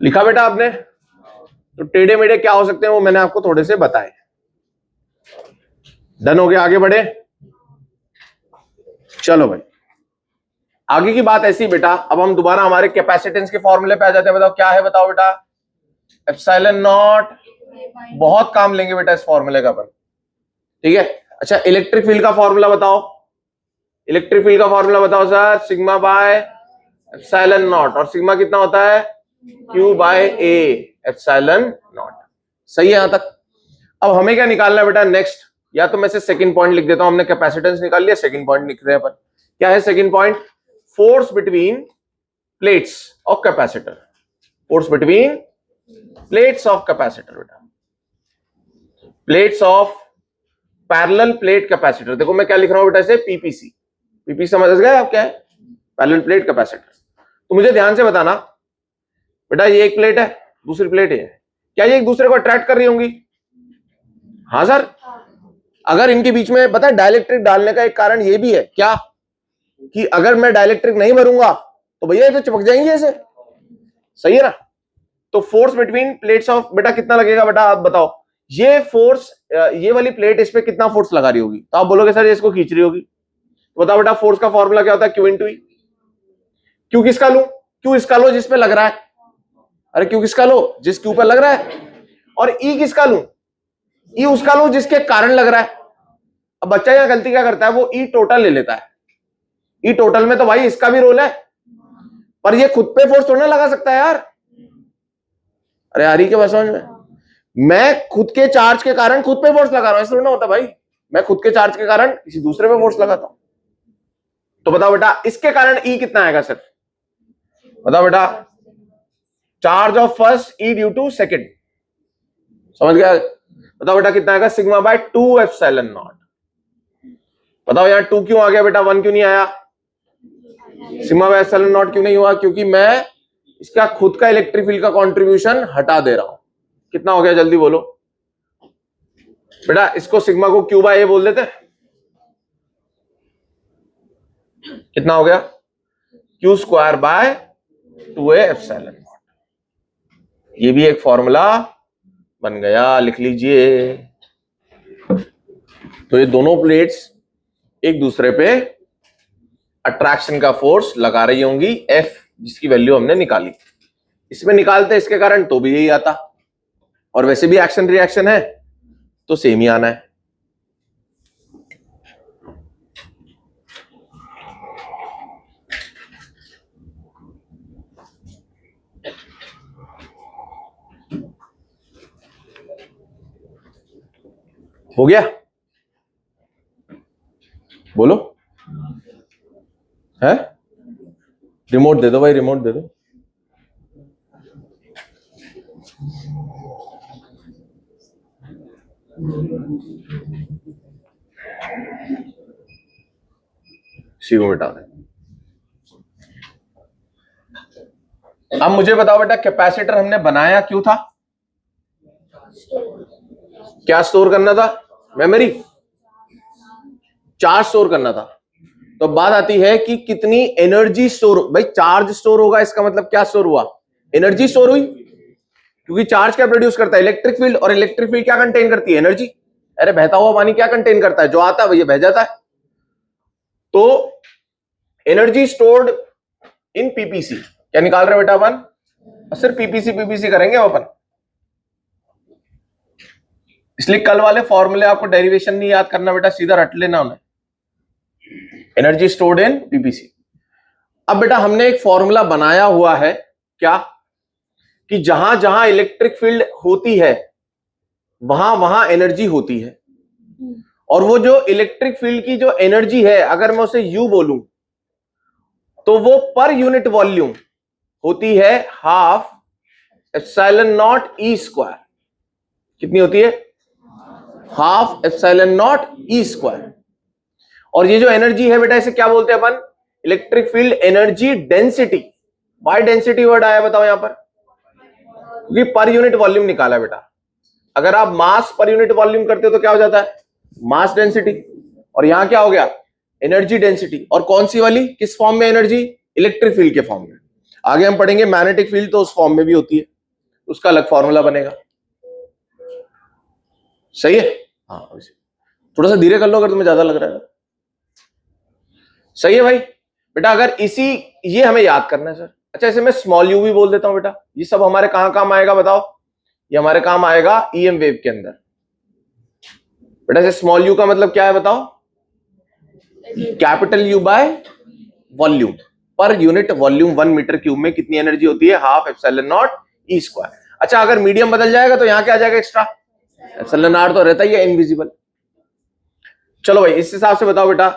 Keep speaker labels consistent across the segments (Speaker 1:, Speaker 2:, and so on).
Speaker 1: लिखा बेटा आपने? तो टेढ़े मेढ़े क्या हो सकते हैं वो मैंने आपको थोड़े से बताए। डन हो गया, आगे बढ़े। चलो भाई, आगे की बात ऐसी बेटा, अब हम दोबारा हमारे कैपेसिटेंस के फॉर्मूले पे आ जाते हैं। बताओ क्या है, बताओ बेटा। एप्सिलॉन नॉट, बहुत काम लेंगे बेटा इस फॉर्मूले का अपन, ठीक है। अच्छा, इलेक्ट्रिक फील्ड का फॉर्मूला बताओ। इलेक्ट्रिक फील्ड का फॉर्मूला बताओ sir. Sigma by epsilon naught, और सिग्मा कितना होता है? Q by A epsilon naught. सही है यहां तक? अब हमें क्या निकालना है बेटा नेक्स्ट? या तो मैं से सेकंड पॉइंट लिख देता हूं, हमने कैपेसिटेंस निकाल लिया, सेकंड पॉइंट लिख रहे हैं अपन। क्या है second point? Force between plates of capacitor. Force between plates of capacitor बेटा, plates of parallel plate capacitor. देखो मैं क्या लिख रहा हूं बेटा इसे, पीपीसी। पीपीसी समझ गए आप क्या है? Parallel plate capacitor. तो मुझे ध्यान से बताना बेटा, ये एक प्लेट है, दूसरी प्लेट है, क्या ये एक दूसरे को अट्रैक्ट कर रही होंगी? हाँ सर। अगर इनके बीच में पता है डाइलेक्ट्रिक डालने का एक कारण ये भी है क्या, कि अगर मैं डाइलेक्ट्रिक नहीं भरूंगा तो भैया ये तो चिपक जाएंगे ऐसे। सही है ना? तो फोर्स बिटवीन प्लेट्स ऑफ बेटा कितना लगेगा बेटा, आप बताओ। ये फोर्स, ये वाली प्लेट इस पे कितना फोर्स लगा रही होगी? तो आप बोलोगे सर ये इसको खींच रही होगी। तो बताओ बेटा फोर्स का फॉर्मूला क्या होता है? क्यू इंटू ई। क्यू किसका लू? क्यू इसका लो जिस पे लग रहा है। अरे क्यू किसका लो? जिस क्यू पे लग रहा है। और ई किसका लू? ई उसका लू जिसके कारण लग रहा है। अब बच्चा यहां गलती क्या करता है, वो ई टोटल ले लेता है। ई टोटल में तो भाई इसका भी रोल है, पर ये खुद पे फोर्स थोड़ा लगा सकता है यार। अरे यार के बात समझ में, मैं खुद के चार्ज के कारण खुद पे फोर्स लगा रहा हूं, ऐसा थोड़ा होता भाई। मैं खुद के चार्ज के कारण किसी दूसरे पे फोर्स लगाता हूं। तो बताओ बेटा इसके कारण ई कितना आएगा सिर्फ? बताओ बेटा, charge of first E due to second. समझ गया? बताओ बेटा कितना आएगा? Sigma by 2 epsilon naught. बताओ यार 2 क्यों आ गया बेटा, 1 क्यों नहीं आया? सिग्मा बाय एप्सिलॉन नॉट क्यों नहीं हुआ? क्योंकि मैं इसका खुद का इलेक्ट्रिक फील्ड का कंट्रीब्यूशन हटा दे रहा हूं। कितना हो गया जल्दी बोलो बेटा। इसको सिग्मा को क्यू बाय ए बोल देते। कितना हो गया? Q square by 2a epsilon not. ये भी एक फॉर्मूला बन गया, लिख लीजिए। तो ये दोनों प्लेट्स एक दूसरे पे अट्रैक्शन का फोर्स लगा रही होंगी, F, जिसकी वैल्यू हमने निकाली। इसमें निकालते इसके कारण तो भी यही आता, और वैसे भी एक्शन रिएक्शन है तो सेम ही आना है। हो गया? बोलो। है? रिमोट दे दो भाई, रिमोट दे दो। सी को मिटा दे। अब मुझे बताओ बेटा, कैपेसिटर हमने बनाया क्यों था? क्या स्टोर करना था? मेमोरी, चार्ज स्टोर करना था। तो बात आती है कि कितनी एनर्जी स्टोर। भाई चार्ज स्टोर होगा, इसका मतलब क्या स्टोर हुआ? एनर्जी स्टोर हुई। क्योंकि चार्ज क्या प्रोड्यूस करता है? Electric field. और इलेक्ट्रिक फील्ड क्या कंटेन करती है? एनर्जी। अरे बहता हुआ पानी क्या कंटेन करता है? जो आता है वही बह जाता है। तो एनर्जी स्टोर्ड इन पीपीसी। क्या निकाल रहे बेटा अपन? सिर्फ पीपीसी पीपीसी करेंगे अपन, इसलिए कल वाले फॉर्मूले आपको डेरिवेशन नहीं याद करना बेटा, सीधा रट लेना उन्हें। एनर्जी स्टोर्ड इन पीपीसी। अब बेटा हमने एक फॉर्मूला बनाया हुआ है क्या, कि जहां जहां इलेक्ट्रिक फील्ड होती है वहां वहां एनर्जी होती है। और वो जो इलेक्ट्रिक फील्ड की जो एनर्जी है, अगर मैं उसे यू बोलूं तो वो पर यूनिट वॉल्यूम होती है half epsilon naught E square. कितनी होती है? Half epsilon naught E square. और ये जो एनर्जी है बेटा, इसे क्या बोलते हैं अपन? Electric field energy density. Why density word आया बताओ यहां पर? क्योंकि पर यूनिट वॉल्यूम निकाला बेटा। अगर आप मास पर यूनिट वॉल्यूम करते हो तो क्या हो जाता है? Mass density. और यहां क्या हो गया? Energy density. और कौन सी वाली? किस फॉर्म में एनर्जी? इलेक्ट्रिक फील्ड के फॉर्म में। आगे हम पढ़ेंगे मैग्नेटिक फील्ड, तो उस फॉर्म में भी होती है। उसका अलग फॉर्मूला बनेगा। सही है? हाँ, थोड़ा सा धीरे कर लो अगर तुम्हें ज्यादा लग रहा है। सही है भाई बेटा, अगर ये हमें याद करना है सर। अच्छा, इसे मैं स्मॉल यू भी बोल देता हूं बेटा। ये सब हमारे कहां काम आएगा बताओ? ये हमारे काम आएगा ईएम वेव के अंदर। बेटा इसे स्मॉल यू का मतलब क्या है बताओ? Capital U by volume. Per unit volume 1 metre cube में कितनी एनर्जी होती है? Half epsilon naught E square. अच्छा, अगर मीडियम बदल जाएगा तो यहां क्या आ जाएगा एक्स्ट्रा? एप्सिलॉन आर तो रहता ही है इनविजिबल। चलो भाई, इस हिसाब से बताओ बेटा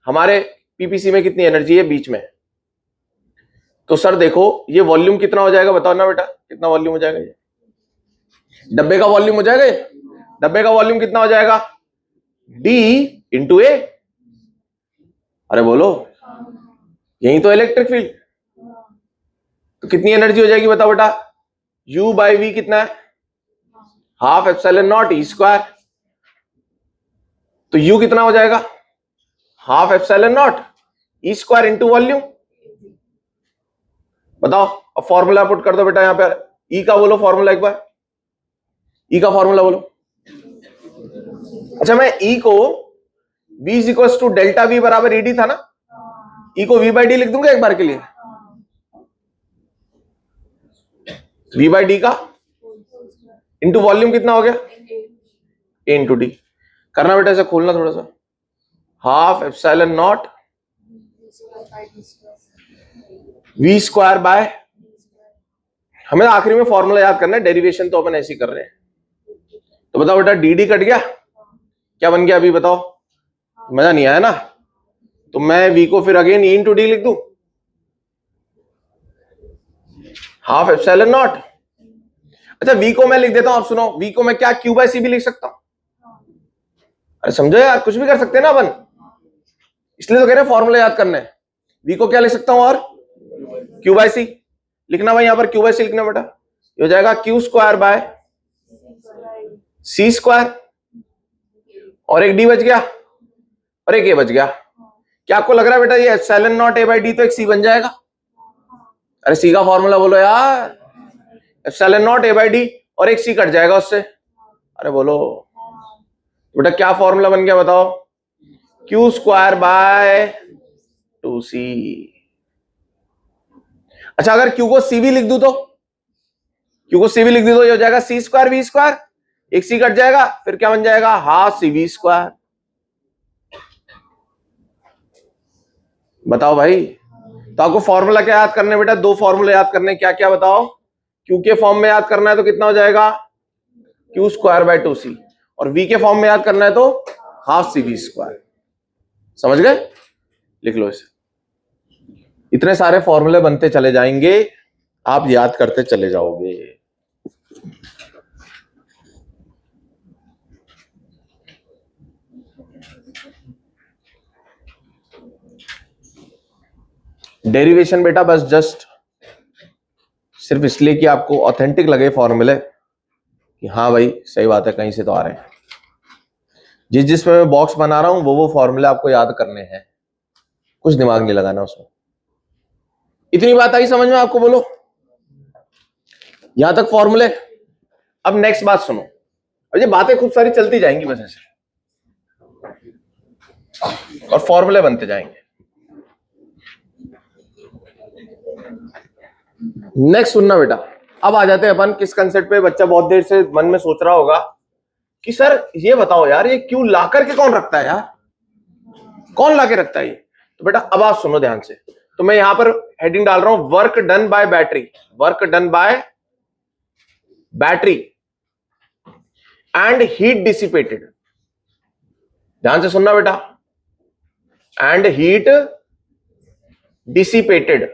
Speaker 1: हमारे पीपीसी में कितनी एनर्जी है बीच में? तो सर देखो, ये वॉल्यूम कितना हो जाएगा बताओ ना बेटा, कितना वॉल्यूम हो जाएगा? ये डब्बे का वॉल्यूम हो जाएगा। ये डब्बे का वॉल्यूम कितना हो जाएगा? डी इंटू ए। अरे बोलो, यही तो इलेक्ट्रिक फील्ड। तो कितनी एनर्जी हो जाएगी बताओ बेटा? U बाई वी कितना है? Half epsilon naught E square. तो U कितना हो जाएगा? Half epsilon naught E square into volume. बताओ, अब फॉर्मूला पुट कर दो बेटा यहां पर। E का बोलो फॉर्मूला एक बार, E का फॉर्मूला बोलो। अच्छा, मैं E को V is equal to delta V बराबर ED था ना? E को V बाई डी लिख दूंगा एक बार के लिए। V बाई डी का इंटू वॉल्यूम कितना हो गया? A into D. करना बेटा, इसे खोलना थोड़ा सा। Half epsilon not V square by, हमें आखिरी में फॉर्मूला याद करना है, डेरिवेशन तो अपन ऐसे ही कर रहे हैं। तो बताओ बेटा, डी डी कट गया, क्या बन गया अभी बताओ? मजा नहीं आया ना? तो मैं V को फिर अगेन E इंटू डी लिख दूं, हाफ एप्सिलॉन नॉट। अच्छा, V को मैं लिख देता हूं, आप सुनो, V को मैं क्या Q बाय सी भी लिख सकता हूं। अरे समझो यार, कुछ भी कर सकते हैं ना अपन, इसलिए तो कह रहे हैं फॉर्मूला याद करना है। V को क्या लिख सकता हूं और Q बाय सी लिखना भाई, यहां पर Q बाय सी लिखना बेटा। ये हो जाएगा Q square by C square, और एक D बच गया और एक A बच गया। क्या आपको लग रहा है बेटा ये epsilon not A by D तो एक C बन जाएगा? अरे C का फॉर्मूला बोलो यार, epsilon not A by D और एक C कट जाएगा उससे। अरे बोलो बेटा, क्या फॉर्मूला बन गया बताओ? Q square bye 2C। अच्छा, अगर Q को C भी लिख दूं तो, Q को C भी लिख दूं तो ये हो जाएगा C स्क्वायर V स्क्वायर, एक C कट जाएगा, फिर क्या बन जाएगा? Half CV square. बताओ भाई, तो आपको फॉर्मूला क्या याद करने बेटा? दो फॉर्मूला याद करने, क्या क्या बताओ? Q के फॉर्म में याद करना है तो कितना हो जाएगा? Q स्क्वायर बाय 2C, और V के फॉर्म में याद करना है तो हाफ CV स्क्वायर। समझ गए? लिख लो इसे। इतने सारे फॉर्मूले बनते चले जाएंगे, आप याद करते चले जाओगे। डेरिवेशन बेटा बस जस्ट सिर्फ इसलिए कि आपको ऑथेंटिक लगे फॉर्मूले, कि हाँ भाई सही बात है, कहीं से तो आ रहे हैं। जिसमें मैं बॉक्स बना रहा हूं वो फॉर्मूले आपको याद करने हैं, कुछ दिमाग नहीं लगाना उसमें। इतनी बात आई समझ में आपको? बोलो, यहां तक फॉर्मूले। अब नेक्स्ट बात सुनो, अब ये बातें खूब सारी चलती जाएंगी बस ऐसे, और फॉर्मूले बनते जाएंगे। नेक्स्ट सुनना बेटा, अब आ जाते हैं अपन किस कंसेप्ट पे। बच्चा बहुत देर से मन में सोच रहा होगा कि सर ये बताओ यार, ये क्यों ला करके कौन रखता है यार, कौन ला के रखता है ये? तो बेटा अब आप सुनो ध्यान से। तो मैं यहां पर हेडिंग डाल रहा हूं, work done by battery, work done by battery and heat dissipated. ध्यान से सुनना बेटा, एंड हीट डिसिपेटेड।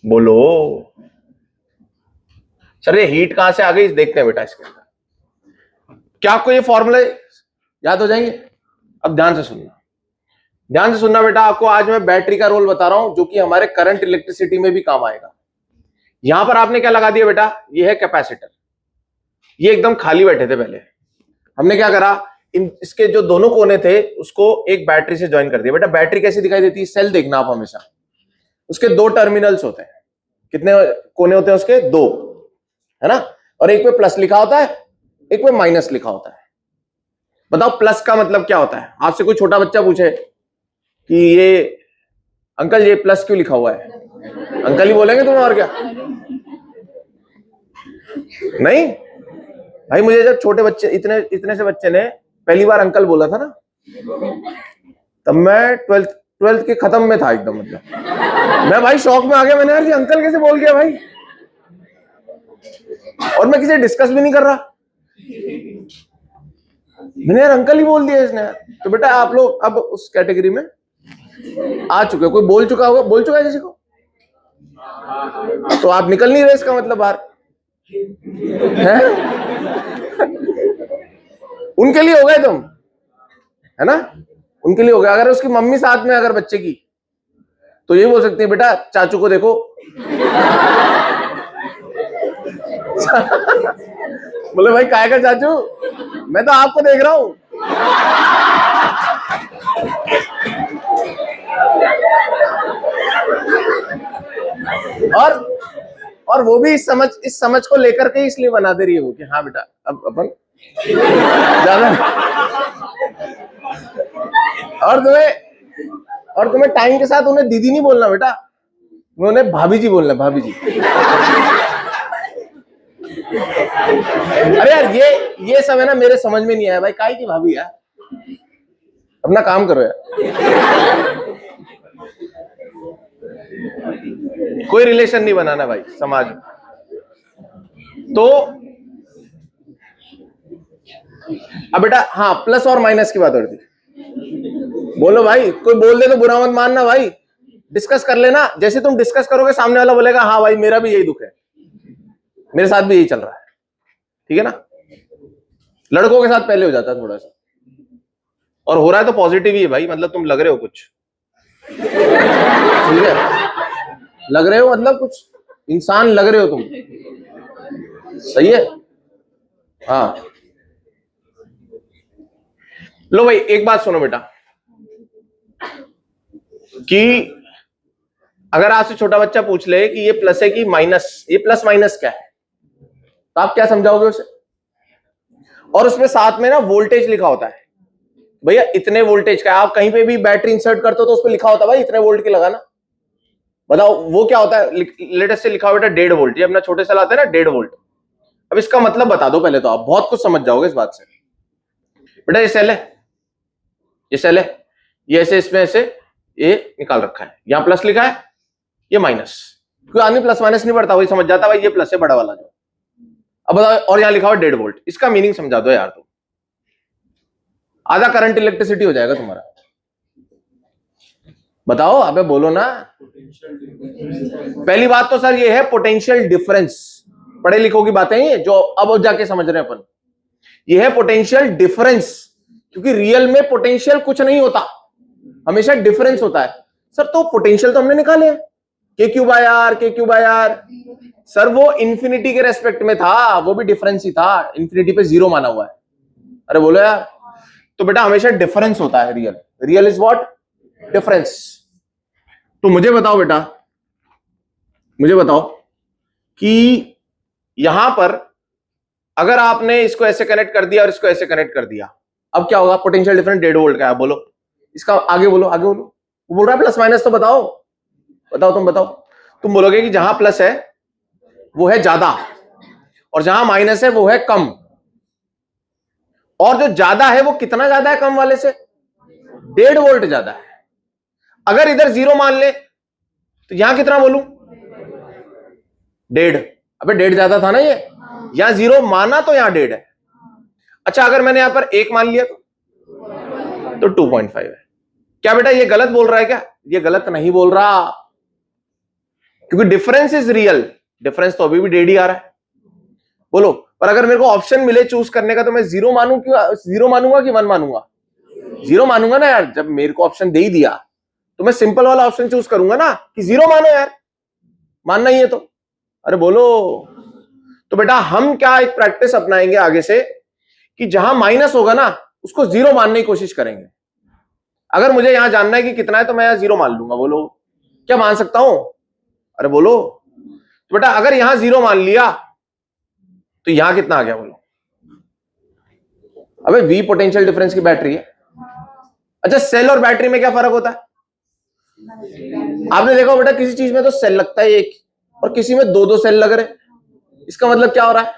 Speaker 1: बोलो सर ये हीट कहां से आ गई, देखते हैं बेटा इसके अंदर। क्या आपको ये फॉर्मूले याद हो जाएंगे? अब ध्यान से सुनना, ध्यान से सुनना बेटा। आपको आज मैं बैटरी का रोल बता रहा हूं, जो कि हमारे करंट इलेक्ट्रिसिटी में भी काम आएगा। यहां पर आपने क्या लगा दिया बेटा? ये है कैपेसिटर। ये एकदम खाली बैठे थे पहले, हमने क्या करा, इसके जो दोनों कोने थे उसको एक बैटरी से ज्वाइन कर दिया। बेटा बैटरी कैसे दिखाई देती है? सेल देखना आप हमेशा, उसके दो टर्मिनल्स होते हैं, कितने कोने होते हैं उसके? 2, है ना? और एक पे प्लस लिखा होता है, एक पे माइनस लिखा होता है। बताओ प्लस का मतलब क्या होता है? आपसे कोई छोटा बच्चा पूछे कि ये अंकल ये प्लस क्यों लिखा हुआ है, अंकल ही बोलेंगे तुम्हें, और क्या? नहीं भाई, मुझे जब छोटे बच्चे इतने से बच्चे ने पहली बार अंकल बोला था ना, तब मैं ट्वेल्थ के खत्म में था एकदम, मतलब मैं भाई शौक में आ गया। मैंने यार ये अंकल कैसे बोल गया भाई, और मैं किसी डिस्कस भी नहीं कर रहा, मैंने यार अंकल ही बोल दिया इसने। तो बेटा आप लोग अब उस कैटेगरी में आ चुके हो। कोई बोल चुका होगा, बोल चुका है किसी को? तो आप निकल नहीं रहे, इसका मतलब बाहर है। उनके लिए हो गए तुम, है ना? उनके लिए हो गया। अगर उसकी मम्मी साथ में अगर बच्चे की, तो ये बोल सकती है बेटा चाचू को देखो। बोले भाई काय का चाचू, मैं तो आपको देख रहा हूं। और वो भी इस समझ को लेकर के इसलिए बना दे रही है वो कि हाँ बेटा अब अपन ज्यादा। और तुम्हें टाइम के साथ उन्हें दीदी नहीं बोलना बेटा, तुम्हें उन्हें भाभी जी बोलना, भाभी जी। अरे यार ये सब है ना, मेरे समझ में नहीं आया भाई, काहे की भाभी यार, अपना काम करो यार। कोई रिलेशन नहीं बनाना भाई समाज में। तो अब बेटा हाँ, प्लस और माइनस की बात हो रही थी। बोलो भाई, कोई बोल दे तो बुरा मत मानना भाई, डिस्कस कर लेना। जैसे तुम डिस्कस करोगे सामने वाला बोलेगा हाँ भाई मेरा भी यही दुख है, मेरे साथ भी यही चल रहा है, ठीक है ना? लड़कों के साथ पहले हो जाता है थोड़ा सा, और हो रहा है तो पॉजिटिव ही है भाई, मतलब तुम लग रहे हो कुछ, ठीक है? लग रहे हो मतलब कुछ इंसान लग रहे हो तुम, सही है? हाँ लो भाई, एक बात सुनो बेटा, कि अगर आपसे छोटा बच्चा पूछ ले कि ये प्लस है कि माइनस, ये प्लस माइनस क्या है, तो आप क्या समझाओगे उसे? और उसमें साथ में ना वोल्टेज लिखा होता है, भैया इतने वोल्टेज का है। आप कहीं पे भी बैटरी इंसर्ट करते हो तो उस पर लिखा होता है भाई इतने वोल्ट की लगाना। बताओ वो क्या होता है? लेटेस्ट से लिखा हुआ बेटा 1.5 वोल्ट, ये अपना छोटे से लाते हैं ना 1.5 वोल्ट। अब इसका मतलब बता दो पहले, तो आप बहुत कुछ समझ जाओगे इस बात से। बेटा ये सेल है, ये सेल है, ये ऐसे इसमें ऐसे ये निकाल रखा है, यहां प्लस लिखा है, ये माइनस। कोई आदमी प्लस माइनस नहीं पढ़ता, वही समझ जाता भाई ये प्लस है बड़ा वाला जो। अब बताओ, और यहां लिखा हुआ 1.5 वोल्ट, इसका मीनिंग समझा दो यार तुम, आधा करंट इलेक्ट्रिसिटी हो जाएगा तुम्हारा। बताओ अबे बोलो ना। पहली बात तो सर ये है पोटेंशियल डिफरेंस, पढ़े लिखों की बातें ये जो अब जाके समझ रहे हैं अपन, ये है पोटेंशियल डिफरेंस। क्योंकि रियल में पोटेंशियल कुछ नहीं होता, हमेशा डिफरेंस होता है। सर तो पोटेंशियल तो हमने निकाले के क्यू बाय आर, सर वो इंफिनिटी के रेस्पेक्ट में था, वो भी डिफरेंस ही था, इंफिनिटी पे 0 माना हुआ है। अरे बोलो यार, तो बेटा हमेशा डिफरेंस होता है, रियल इज व्हाट? डिफरेंस। तो मुझे बताओ बेटा, मुझे बताओ कि यहां पर अगर आपने इसको ऐसे कनेक्ट कर दिया और इसको ऐसे कनेक्ट कर दिया, अब क्या होगा? पोटेंशियल डिफरेंस 1.5 वोल्ट का है। बोलो इसका आगे बोलो, आगे बोलो। वो बोल रहा है प्लस माइनस, तो बताओ तुम बोलोगे कि जहां प्लस है वो है ज्यादा और जहां माइनस है वो है कम। और जो ज्यादा है वो कितना ज्यादा है कम वाले से? 1.5 वोल्ट ज्यादा है। अगर इधर 0 मान ले तो यहां कितना बोलूं? 1.5। अबे 1.5 ज्यादा था ना, ये यहां 0 माना तो यहां 1.5 है। अच्छा अगर मैंने यहां पर 1 मान लिया तो 2.5 है। क्या बेटा ये गलत बोल रहा है क्या? ये गलत नहीं बोल रहा, क्योंकि डिफरेंस इज रियल। डिफरेंस तो अभी भी 1.5 ही आ रहा है। बोलो, पर अगर मेरे को ऑप्शन मिले चूज करने का तो मैं 0 मानूंगा कि 1 मानूंगा? 0 मानूंगा ना यार, जब मेरे को ऑप्शन दे ही दिया तो मैं सिंपल वाला ऑप्शन चूज करूंगा ना कि 0 मानो यार, मानना ही है तो। अरे बोलो। तो बेटा हम क्या एक प्रैक्टिस अपनाएंगे आगे से कि जहां माइनस होगा ना उसको 0 मानने की कोशिश करेंगे। अगर मुझे यहां जानना है कि कितना है तो मैं यहां 0 मान लूंगा। बोलो क्या मान सकता हूं? अरे बोलो। तो बेटा अगर यहां 0 मान लिया तो यहां कितना आ गया बोलो? अबे V पोटेंशियल डिफरेंस की बैटरी है। अच्छा, सेल और बैटरी में क्या फर्क होता है? आपने देखा बेटा किसी चीज में तो सेल लगता है एक, और किसी में दो सेल लग रहे। इसका मतलब क्या हो रहा है?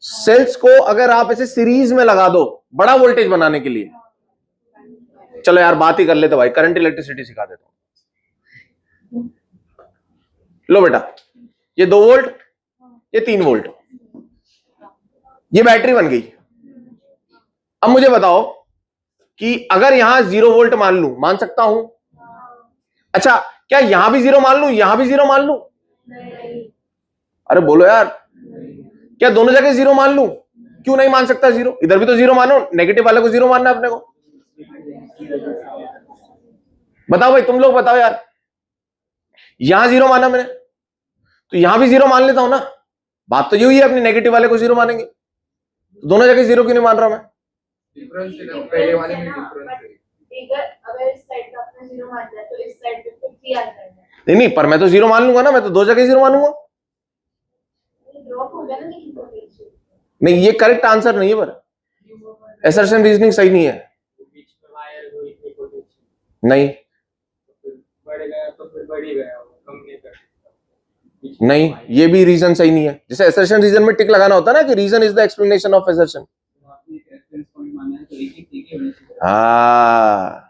Speaker 1: सेल्स को अगर आप ऐसे सीरीज में लगा दो बड़ा वोल्टेज बनाने के लिए, चलो यार बात ही कर लेते भाई, करंट इलेक्ट्रिसिटी सिखा देता हूं। लो बेटा, ये 2 वोल्ट, ये 3 वोल्ट, ये बैटरी बन गई। अब मुझे बताओ कि अगर यहां 0 वोल्ट मान लूं, मान सकता हूं? अच्छा, क्या यहां भी 0 मान लूं, यहां भी 0 मान लूं? अरे बोलो यार, क्या दोनों जगह 0 मान लूं? क्यों नहीं मान सकता 0? इधर भी तो 0 मानो, नेगेटिव वाले को 0 मानना है अपने को। बताओ भाई, तुम लोग बताओ यार, यहां 0 माना मैंने तो यहां भी 0 मान लेता हूं ना। बात तो यही है, अपने नेगेटिव वाले को 0 मानेंगे, तो दोनों जगह 0 क्यों नहीं मान रहा मैं?
Speaker 2: डिफरेंस है, पहले वाले में डिफरेंस है। अगर इस साइड का आपने 0 मान लिया तो इस साइड पे 3 आ जाएगा।
Speaker 1: नहीं, पर मैं तो 0 मान लूंगा ना, मैं तो दो जगह 0 मानूंगा।
Speaker 2: ड्रॉप हो गया ना, लेकिन पोटेंशियल
Speaker 1: नहीं, ये करेक्ट आंसर नहीं है, पर असर्शन रीजनिंग सही नहीं है।
Speaker 2: बीच में वायर हुई थी पोटेंशियल
Speaker 1: नहीं
Speaker 2: बढ़ गया तो फिर बढ़ ही गया, कम नहीं कर सकता।
Speaker 1: नहीं, ये भी रीजन सही नहीं है। जैसे असर्शन रीजन में टिक लगाना होता है ना कि reason is the explanation of assertion.
Speaker 2: आपने एक रेफरेंस पॉइंट माना है तो एक ही होना चाहिए।
Speaker 1: हाँ,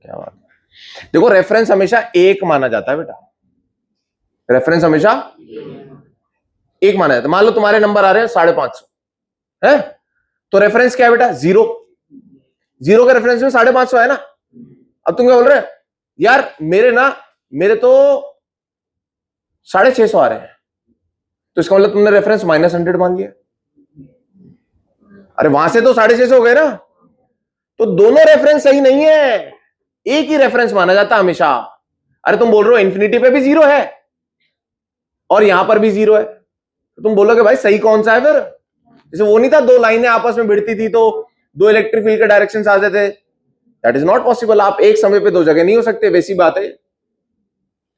Speaker 1: क्या बात है। देखो, रेफरेंस हमेशा एक माना जाता है बेटा, रेफरेंस हमेशा एक माना जाता है। मान लो तुम्हारे नंबर आ रहे हैं 550 है, तो रेफरेंस क्या है बेटा? 0। 0 के रेफरेंस में 550 है ना। अब तुम क्या बोल रहे हैं यार, मेरे तो 650 आ रहे हैं, तो इसका मतलब तुमने रेफरेंस -100 मान लिया। अरे वहां से तो 650 हो गए ना, तो दोनों रेफरेंस सही नहीं है, एक ही रेफरेंस माना जाता हमेशा। अरे तुम बोल रहे हो इंफिनिटी पे भी 0 है और यहां पर भी 0 है, तो तुम बोलोगे भाई सही कौन सा है फिर? जैसे वो नहीं था, 2 लाइनें आपस में भिड़ती थी तो 2 इलेक्ट्रिक फील्ड के डायरेक्शंस आ जाते। That is not possible. आप एक समय पे 2 जगह नहीं हो सकते, वैसी बात है।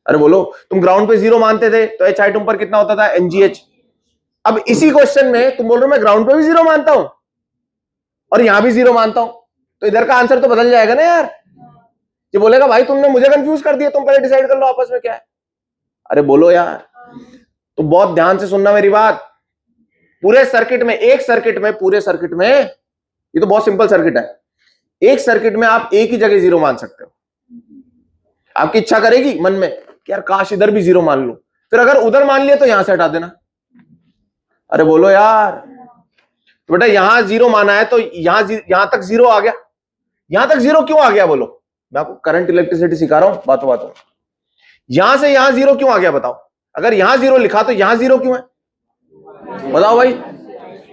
Speaker 1: अरे बोलो, तुम ग्राउंड पे 0 मानते थे तो एच आई तुम पर कितना होता था? NGH। अब इसी क्वेश्चन में तुम बोल रहे हो मैं ग्राउंड पे भी 0 मानता हूं और यहां भी 0 मानता हूं, तो इधर का आंसर तो बदल जाएगा ना यार। ये बोलेगा भाई तुमने मुझे कंफ्यूज कर दिया, तुम पहले डिसाइड कर लो आपस में क्या है। अरे बोलो यार, तो बहुत ध्यान से सुनना मेरी बात। पूरे सर्किट में, एक सर्किट में, पूरे सर्किट में, ये तो बहुत सिंपल सर्किट है, एक सर्किट में आप एक ही जगह 0 मान सकते हो। आपकी इच्छा करेगी मन में कि यार काश इधर भी 0 मान लूं, फिर अगर उधर मान लिया तो यहां से हटा देना। अरे बोलो यार, तो बेटा यहां 0 माना है तो यहां तक 0 आ गया। यहां तक 0 क्यों आ गया बोलो? मैं आपको करंट इलेक्ट्रिसिटी सिखा रहा हूं बातों बातों में। यहां से यहां 0 क्यों आ गया बताओ? अगर यहां 0 लिखा तो यहां 0 क्यों है बताओ भाई?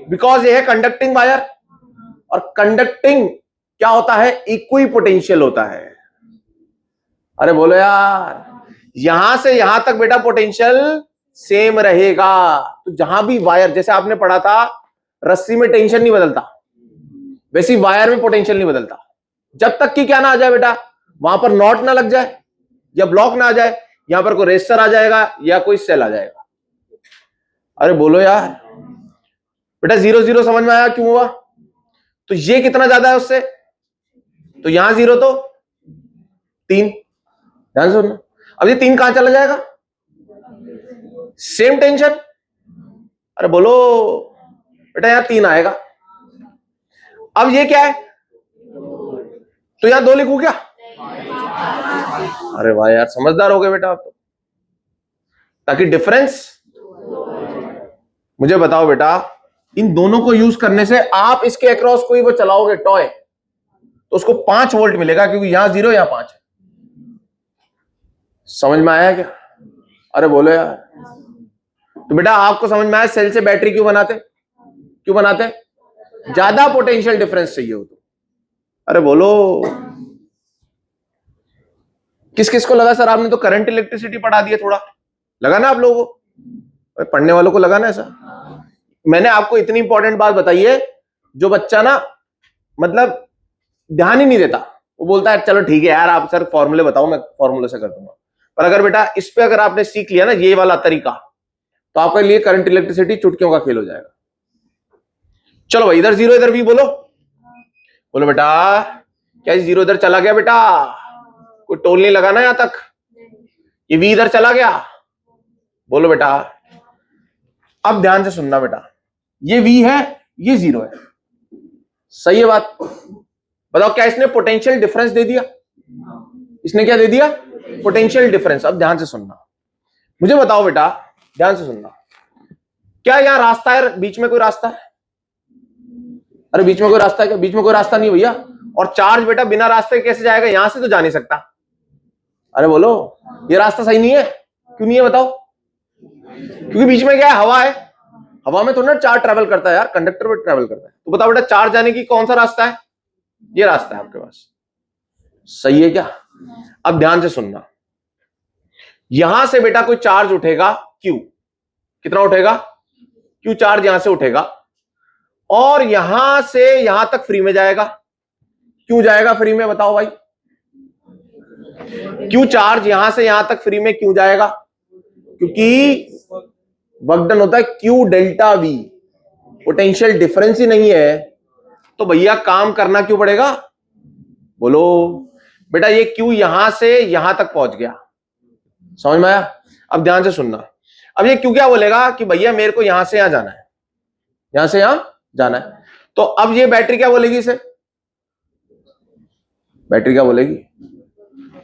Speaker 1: बिकॉज ये है कंडक्टिंग वायर, और कंडक्टिंग क्या होता है? इक्वी पोटेंशियल होता है। अरे बोलो यार, यहां से यहां तक बेटा पोटेंशियल सेम रहेगा। तो जहां भी वायर, जैसे आपने पढ़ा था रस्सी में टेंशन नहीं बदलता, वैसी वायर में पोटेंशियल नहीं बदलता, जब तक कि क्या ना आ जाए बेटा, वहां पर नॉट ना लग जाए या ब्लॉक ना आ जाए। यहां पर कोई रेजिस्टर आ जाएगा या कोई सेल आ जाएगा। अरे बोलो यार बेटा, 0 0 समझ में आया क्यों हुआ? तो ये कितना ज्यादा है उससे, तो यहां 0 तो 3। ध्यान से सुनना, अब ये 3 कहां चला जाएगा? Same tension. अरे बोलो बेटा, यहां 3 आएगा। अब ये क्या है? तो यहां 2 लिखूं क्या? अरे वाह यार, समझदार हो गए बेटा आप तो। ताकि डिफरेंस, मुझे बताओ बेटा, इन दोनों को यूज करने से आप इसके अक्रॉस कोई वो चलाओगे टॉय, तो उसको 5 वोल्ट मिलेगा, क्योंकि यहां 0 यहां 5 है। समझ में आया क्या? अरे बोलो यार, तो बेटा आपको समझ में आया सेल से बैटरी क्यों बनाते? क्यों बनाते? ज्यादा पोटेंशियल डिफरेंस चाहिए हो तो। अरे बोलो, किस किस को लगा सर आपने तो करंट इलेक्ट्रिसिटी पढ़ा दिया, थोड़ा लगा ना आप लोगों को? पढ़ने वालों को लगा ना ऐसा? मैंने आपको इतनी इंपॉर्टेंट बात बताई है, जो बच्चा ना मतलब ध्यान ही नहीं देता, वो बोलता है चलो ठीक है यार आप सर फॉर्मूले बताओ, मैं फॉर्मूले से कर दूंगा। पर अगर बेटा इस पे अगर आपने सीख लिया ना ये वाला तरीका, तो आपके लिए करंट इलेक्ट्रिसिटी चुटकियों का खेल हो जाएगा। चलो भाई, इधर जीरो इधर भी बोलो, बोलो बेटा क्या जीरो इधर चला गया बेटा? कोई टोल नहीं लगाना यहां तक। ये वी इधर चला गया, बोलो बेटा। अब ध्यान से सुनना बेटा, ये वी है, ये जीरो है, सही है बात? बताओ क्या इसने पोटेंशियल डिफरेंस दे दिया? इसने क्या दे दिया? Potential difference. अब ध्यान से सुनना, मुझे बताओ बेटा, ध्यान से सुनना, क्या यहां रास्ता है? बीच में कोई रास्ता है? अरे बीच में कोई रास्ता है क्या? बीच में कोई रास्ता नहीं भैया। और चार्ज बेटा बिना रास्ते कैसे जाएगा? यहां से तो जा नहीं सकता। अरे बोलो, ये रास्ता सही नहीं है। क्यों नहीं है बताओ? क्योंकि बीच में क्या है? हवा है। हवा में थोड़ा ना चार्ज ट्रेवल करता है यार, कंडक्टर में ट्रेवल करता है। तो बताओ बेटा, चार्ज जाने की कौन सा रास्ता है? ये रास्ता है आपके पास, सही है क्या? अब ध्यान से सुनना, यहां से बेटा कोई चार्ज उठेगा क्यू, कितना उठेगा? क्यू चार्ज यहां से उठेगा और यहां से यहां तक फ्री में जाएगा। क्यों जाएगा फ्री में? बताओ भाई, क्यू चार्ज यहां से यहां तक फ्री में क्यों जाएगा? क्योंकि वर्क डन होता है Q delta V, potential difference ही नहीं है, तो भैया काम करना क्यों पड़ेगा? बोलो बेटा, ये क्यू यहां से यहां तक पहुंच गया, समझ में आया? अब ध्यान से सुनना, अब ये क्यू क्या बोलेगा कि भैया मेरे को यहां से यहां जाना है, यहां से यहां जाना है। तो अब ये बैटरी क्या बोलेगी इसे? बैटरी क्या बोलेगी?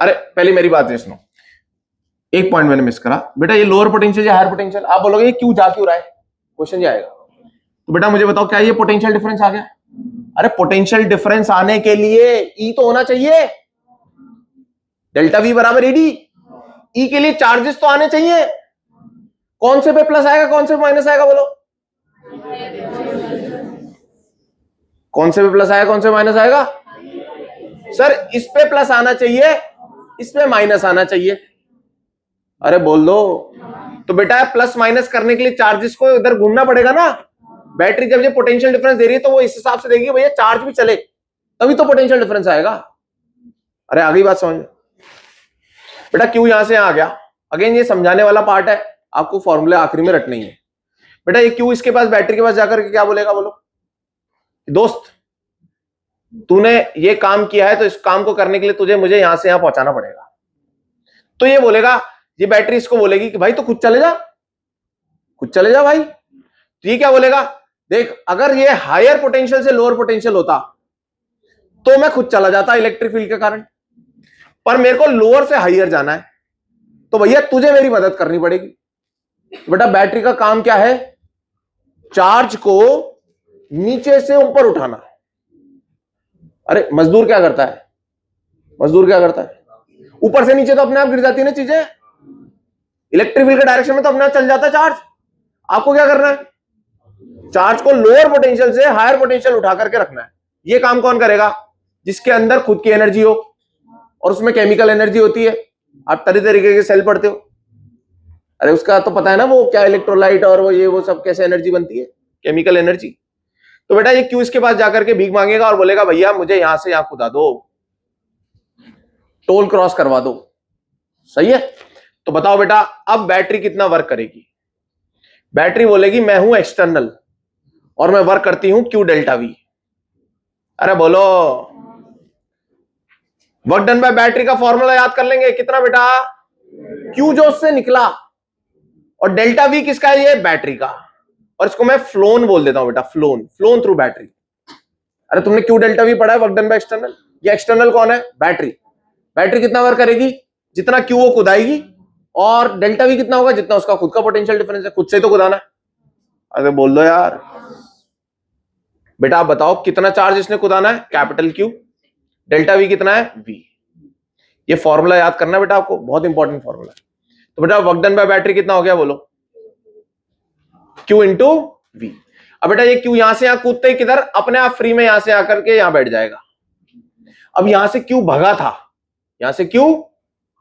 Speaker 1: अरे पहले मेरी बात सुनो, एक पॉइंट मैंने मिस करा बेटा, ये लोअर पोटेंशियल या हायर पोटेंशियल? आप बोलोगे ये क्यों जा क्यों रहा है, क्वेश्चन ये आएगा। तो बेटा मुझे बताओ, क्या ये पोटेंशियल डिफरेंस आ गया? अरे पोटेंशियल डिफरेंस आने के लिए ई तो होना चाहिए, डेल्टा वी बराबर एडी। ई के लिए चार्जेस तो आने चाहिए। कौन से पे प्लस आएगा, कौन से पे माइनस आएगा? बोलो, कौन से पे प्लस आएगा, कौन से माइनस आएगा? सर इस पे प्लस आना चाहिए, इस पे माइनस आना चाहिए। अरे बोल दो। तो बेटा प्लस माइनस करने के लिए चार्जेस को इधर घूमना पड़ेगा ना। बैटरी जब ये पोटेंशियल डिफरेंस दे रही है तो वो इस हिसाब से देगी भैया चार्ज भी चले, तभी तो पोटेंशियल डिफरेंस आएगा। अरे आ गई बात समझ? बेटा क्यू यहां से यहां आ गया, अगेन ये समझाने वाला पार्ट है, आपको फॉर्मूले आखिरी में रटने ही है। बेटा ये क्यू इसके पास, बैटरी के पास जाकर के क्या बोलेगा? बोलो दोस्त, तूने ये काम किया है तो इस काम को करने के लिए तुझे मुझे यहां से यहां पहुंचाना पड़ेगा। तो ये बोलेगा, ये बैटरी इसको बोलेगी कि भाई तू खुद चले जा, खुद चले जा भाई। तो ये क्या बोलेगा? देख अगर ये हायर पोटेंशियल से लोअर पोटेंशियल होता तो मैं खुद चला जाता इलेक्ट्रिक फील्ड के कारण, पर मेरे को लोअर से हायर जाना है, तो भैया तुझे मेरी मदद करनी पड़ेगी। बेटा बैटरी का काम क्या है? चार्ज को नीचे से ऊपर उठाना। अरे मजदूर क्या करता है? मजदूर क्या करता है? ऊपर से नीचे तो अपने आप गिर जाती है ना चीजें, इलेक्ट्रिक फील्ड के डायरेक्शन में तो अपने आप चल जाता है चार्ज। आपको क्या करना है? चार्ज को लोअर पोटेंशियल से हायर पोटेंशियल उठा करके रखना है। ये काम कौन करेगा? जिसके अंदर खुद की एनर्जी हो, और उसमें केमिकल एनर्जी होती है। आप तरह तरीके के सेल पढ़ते हो, अरे उसका तो पता है ना वो क्या इलेक्ट्रोलाइट और वो ये वो सब कैसे एनर्जी बनती है, केमिकल एनर्जी। तो बेटा ये क्यू इसके पास जाकर के भीख मांगेगा और बोलेगा भैया मुझे यहां से यहां खुदा दो, टोल क्रॉस करवा दो, सही है? तो बताओ बेटा अब बैटरी कितना वर्क करेगी? बैटरी बोलेगी मैं हूं एक्सटर्नल और मैं वर्क करती हूं क्यू डेल्टा वी। अरे बोलो, वर्क डन बाय बैटरी का फॉर्मूला याद कर लेंगे, कितना बेटा? क्यू जो उससे निकला, और डेल्टा वी किसका है? ये बैटरी का, और इसको मैं फ्लोन बोल देता हूं बेटा, फ्लोन, फ्लोन थ्रू बैटरी। अरे तुमने क्यू डेल्टा वी पढ़ा है, वर्क डन बाय एक्सटर्नल। ये एक्सटर्नल कौन है? बैटरी। बैटरी कितना वर्क करेगी? जितना क्यू वो कुदाएगी, और डेल्टा वी कितना होगा? जितना उसका खुद का पोटेंशियल डिफरेंस है, खुद से तो कुदाना है। अरे बोल दो यार बेटा, आप बताओ कितना चार्ज इसने कुदाना है? Capital Q. डेल्टा वी कितना है? वी। ये फॉर्मूला याद करना बेटा आपको, बहुत इंपॉर्टेंट फॉर्मूला। तो बेटा वर्क डन बाय बैटरी कितना हो गया? बोलो क्यू इंटू वी। अब बेटा ये क्यू यहां से यहां कूदते ही किधर? अपने आप फ्री में यहां से आकर के यहां बैठ जाएगा। अब यहां से क्यू भगा था, यहां से क्यू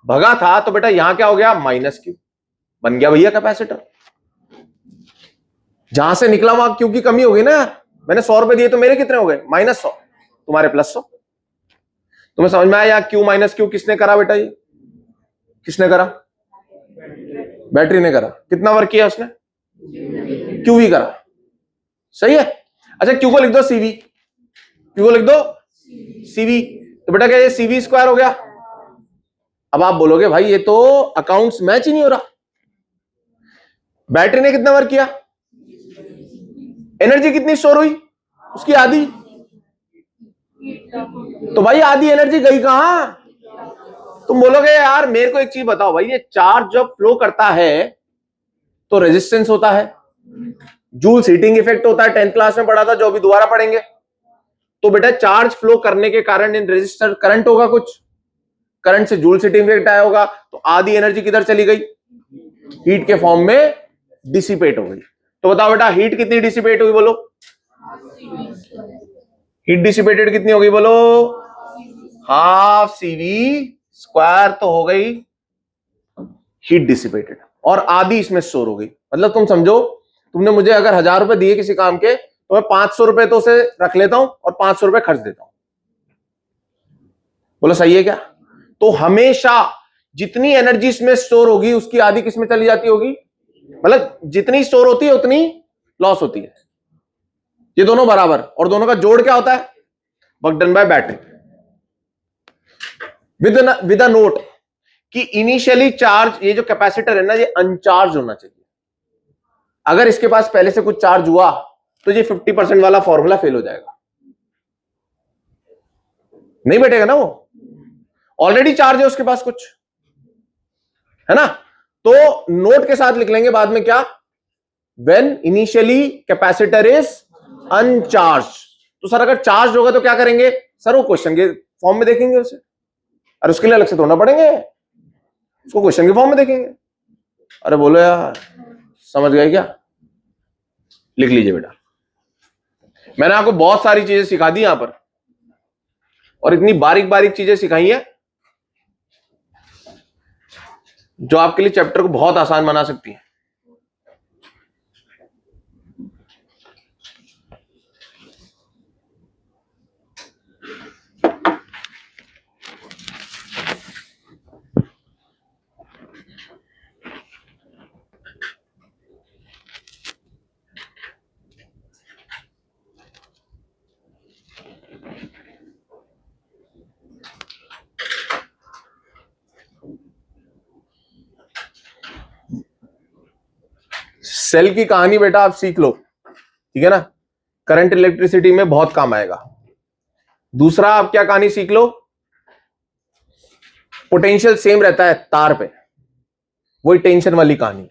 Speaker 1: भगा था, तो बेटा यहां क्या हो गया? माइनस क्यू बन गया भैया कैपेसिटर। जहां से निकला वहां क्यू की कमी हो गई ना यार। मैंने 100 रुपए दिए तो मेरे कितने हो गए? -100, तुम्हारे +100। तुम्हें समझ में आया क्यू माइनस क्यू किसने करा बेटा? ये किसने करा? बैटरी ने करा। कितना वर्क किया उसने? क्यू भी करा। सही है। अच्छा क्यू को लिख दो सीवी, क्यू को लिख दो सीवी। तो बेटा क्या ये सीवी स्क्वायर हो गया? अब आप बोलोगे भाई ये तो अकाउंट्स मैच ही नहीं हो रहा। बैटरी ने कितना वर्क किया? एनर्जी कितनी स्टोर हुई? उसकी आधी। तो भाई आधी एनर्जी गई कहां? तुम बोलोगे यार मेरे को एक चीज बताओ भाई, ये चार्ज जब फ्लो करता है तो रेजिस्टेंस होता है, जूल्स हीटिंग इफेक्ट होता है, 10th क्लास में पढ़ा था, जो अभी दोबारा पढ़ेंगे। तो बेटा चार्ज फ्लो करने के कारण इन रेजिस्टर करंट होगा, कुछ करंट से जूल्स हीटिंग इफेक्ट आया होगा, तो आधी एनर्जी किधर चली गई? हीट के फॉर्म में डिसिपेट हो गई। तो बताओ बेटा हीट कितनी डिसिपेट हुई बोलो? हीट डिसिपेटेड कितनी हो गई बोलो? हाफ सीवी स्क्वायर तो हो गई हीट डिसिपेटेड, और आधी इसमें स्टोर हो गई। मतलब तुम समझो तुमने मुझे अगर 1000 रुपए दिए किसी काम के, तो मैं 500 रुपए तो उसे रख लेता हूं और 500 रुपए खर्च देता हूं। बोलो सही है क्या? तो हमेशा जितनी एनर्जी इसमें स्टोर होगी उसकी आधी किसमें चली जाती होगी? मतलब जितनी स्टोर होती है उतनी लॉस होती है। ये दोनों बराबर, और दोनों का जोड़ क्या होता है? Work done by battery. With a note कि इनिशियली चार्ज, ये जो कैपेसिटर है ना ये अनचार्ज होना चाहिए। अगर इसके पास पहले से कुछ चार्ज हुआ तो ये 50% वाला फॉर्मूला फेल हो जाएगा, नहीं बैठेगा ना, वो ऑलरेडी चार्ज है उसके पास कुछ, है ना। तो नोट के साथ लिख लेंगे बाद में क्या? When initially capacitor is अनचार्ज। तो सर अगर चार्ज होगा तो क्या करेंगे? सर वो क्वेश्चन के फॉर्म में देखेंगे उसे, और उसके लिए अलग से तोड़ना पड़ेंगे, उसको क्वेश्चन के फॉर्म में देखेंगे। अरे बोलो यार समझ गए क्या? लिख लीजिए बेटा, मैंने आपको बहुत सारी चीजें सिखा दी यहां पर, और इतनी बारीक बारीक चीजें सिखाई हैं जो आपके लिए चैप्टर को बहुत आसान बना सकती है। सेल की कहानी बेटा आप सीख लो, ठीक है ना, करंट इलेक्ट्रिसिटी में बहुत काम आएगा। दूसरा आप क्या कहानी सीख लो? पोटेंशियल सेम रहता है तार पे, वही टेंशन वाली कहानी।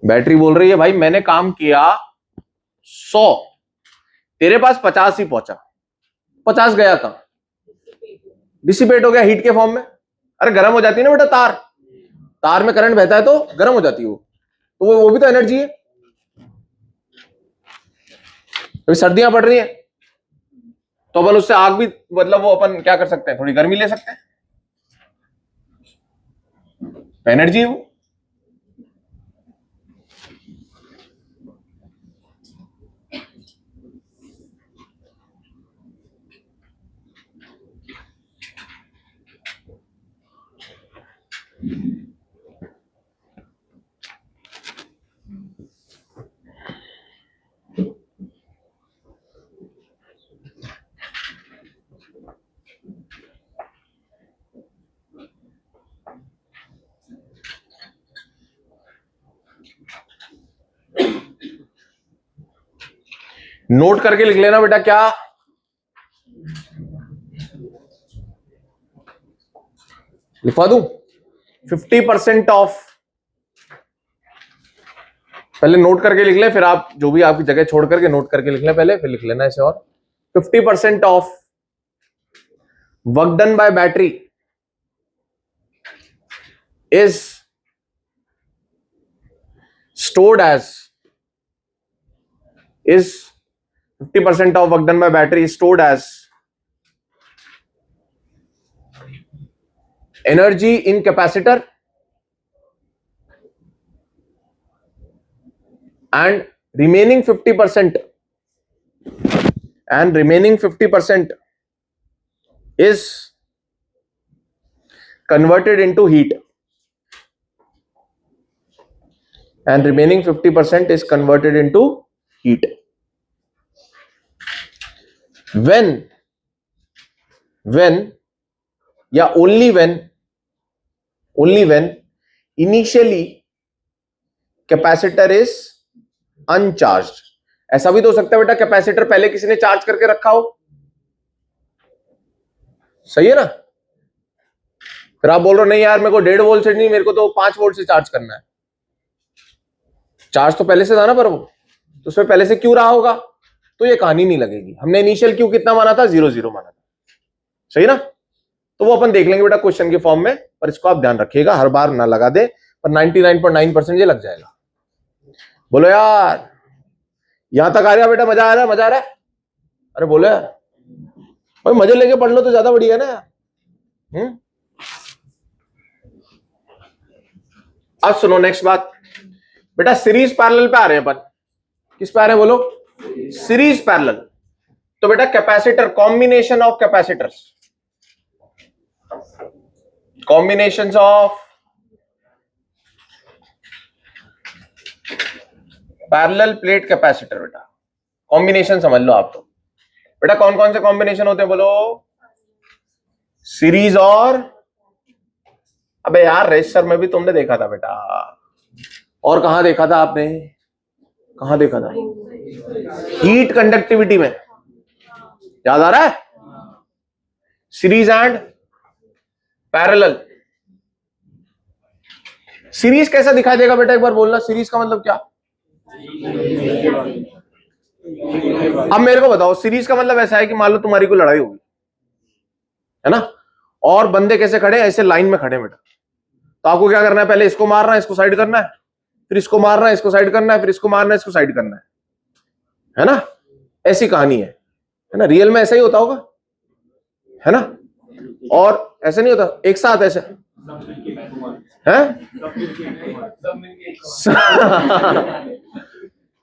Speaker 1: बैटरी बोल रही है भाई मैंने काम किया 100, तेरे पास 50 ही पहुंचा, 50 गया कहां? डिसिपेट हो गया हीट के फॉर्म में। अरे गर्म हो जाती है ना बेटा तार, तार में करंट बहता है तो गर्म हो जाती है वो, तो वो भी तो एनर्जी है। अभी सर्दियां पड़ रही हैं तो अपन उससे आग भी, मतलब वो अपन क्या कर सकते हैं, थोड़ी गर्मी ले सकते हैं, एनर्जी है वो। नोट करके लिख लेना बेटा, क्या लिखवा दूं? 50% ऑफ, पहले नोट करके लिख ले, फिर आप जो भी आपकी जगह छोड़ करके नोट करके लिख लें पहले, फिर लिख लेना इसे। और 50% of work done by battery is stored as 50% of work done by battery is stored as energy in capacitor and remaining 50% is converted into heat, and remaining 50% is converted into heat when या only when initially capacitor is uncharged. ऐसा भी तो हो सकता है बेटा capacitor पहले किसी ने चार्ज करके रखा हो, सही है ना। फिर आप बोल रहे हो नहीं यार मेरे को 1.5 वोल्ट से नहीं, मेरे को तो 5 वोल्ट से चार्ज करना है। चार्ज तो पहले से था ना, पर वो तो उसमें पहले से क्यों रहा होगा, तो ये कहानी नहीं लगेगी। हमने इनिशियल क्यू कितना माना था, 0 माना था, सही ना। तो वो अपन देख लेंगे बेटा क्वेश्चन के फॉर्म में, पर इसको आप ध्यान रखिएगा, हर बार ना लगा दे, पर 99.9% ये लग जाएगा। बोलो यार यहां तक आ रहा बेटा, मजा आ रहा है। अरे बोलो यार भाई, मजे लेके पढ़ लो तो ज्यादा बढ़िया ना यार। अब सुनो नेक्स्ट बात बेटा, सीरीज पैरेलल पे आ रहे हैं अपन। किस पे आ रहे हैं बोलो, सीरीज पैरेलल। तो बेटा capacitor, combination of capacitors, combinations of parallel plate capacitor. बेटा कॉम्बिनेशन समझ लो आप तो। बेटा कौन कौन से कॉम्बिनेशन होते हैं बोलो, सीरीज और, अबे यार रेजिस्टर में भी तुमने देखा था बेटा, और कहां देखा था आपने, कहां देखा था, हीट कंडक्टिविटी में, याद आ रहा है, सीरीज एंड पैरेलल। सीरीज कैसा दिखाई देगा बेटा, एक बार बोलना, सीरीज का मतलब क्या। अब मेरे को बताओ, सीरीज का मतलब ऐसा है कि मान लो तुम्हारी कोई लड़ाई होगी, है ना, और बंदे कैसे खड़े, ऐसे लाइन में खड़े बेटा। तो आपको क्या करना है, पहले इसको मारना है, इसको साइड करना है, फिर इसको मारना है, इसको साइड करना है, फिर इसको मारना है, इसको साइड करना है ना। ऐसी कहानी है ना। रियल में ऐसा ही होता होगा, है ना। और ऐसे नहीं होता एक साथ ऐसे, है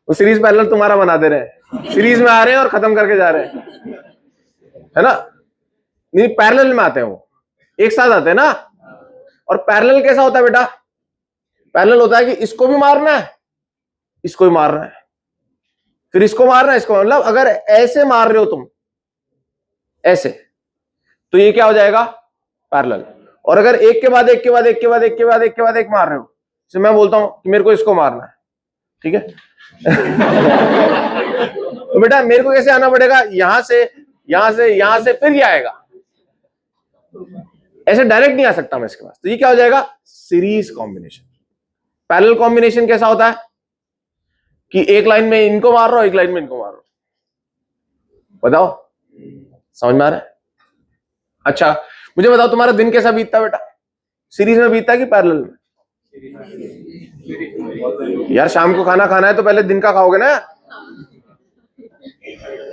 Speaker 1: वो सीरीज पैरेलल तुम्हारा बना दे रहे हैं, सीरीज में आ रहे हैं और खत्म करके जा रहे हैं, है ना। नहीं पैरेलल में आते हैं, वो एक साथ आते हैं ना। और पैरेलल कैसा होता है बेटा, पैरेलल होता है कि इसको भी मारना है, इसको भी मारना है, फिर इसको मारना है, इसको, मतलब अगर ऐसे मार रहे हो तुम ऐसे, तो ये क्या हो जाएगा, पैरेलल। और अगर एक के बाद एक के बाद एक के बाद एक के बाद एक के बाद एक मार रहे हो, जैसे मैं बोलता हूं कि मेरे को इसको मारना है, ठीक है तो बेटा मेरे को कैसे आना पड़ेगा, यहां से यहां से यहां से, फिर ये आएगा, ऐसे डायरेक्ट नहीं आ सकता मैं इसके पास। तो ये क्या हो जाएगा, सीरीज कॉम्बिनेशन। पैरेलल कॉम्बिनेशन कैसा होता है कि एक लाइन में इनको मार रहा हो, एक लाइन में इनको मार रहा हो। बताओ समझ में आ रहा है। अच्छा मुझे बताओ तुम्हारा दिन कैसा बीतता बेटा, सीरीज में बीतता है कि पैरेलल में। यार शाम को खाना खाना है तो पहले दिन का खाओगे ना।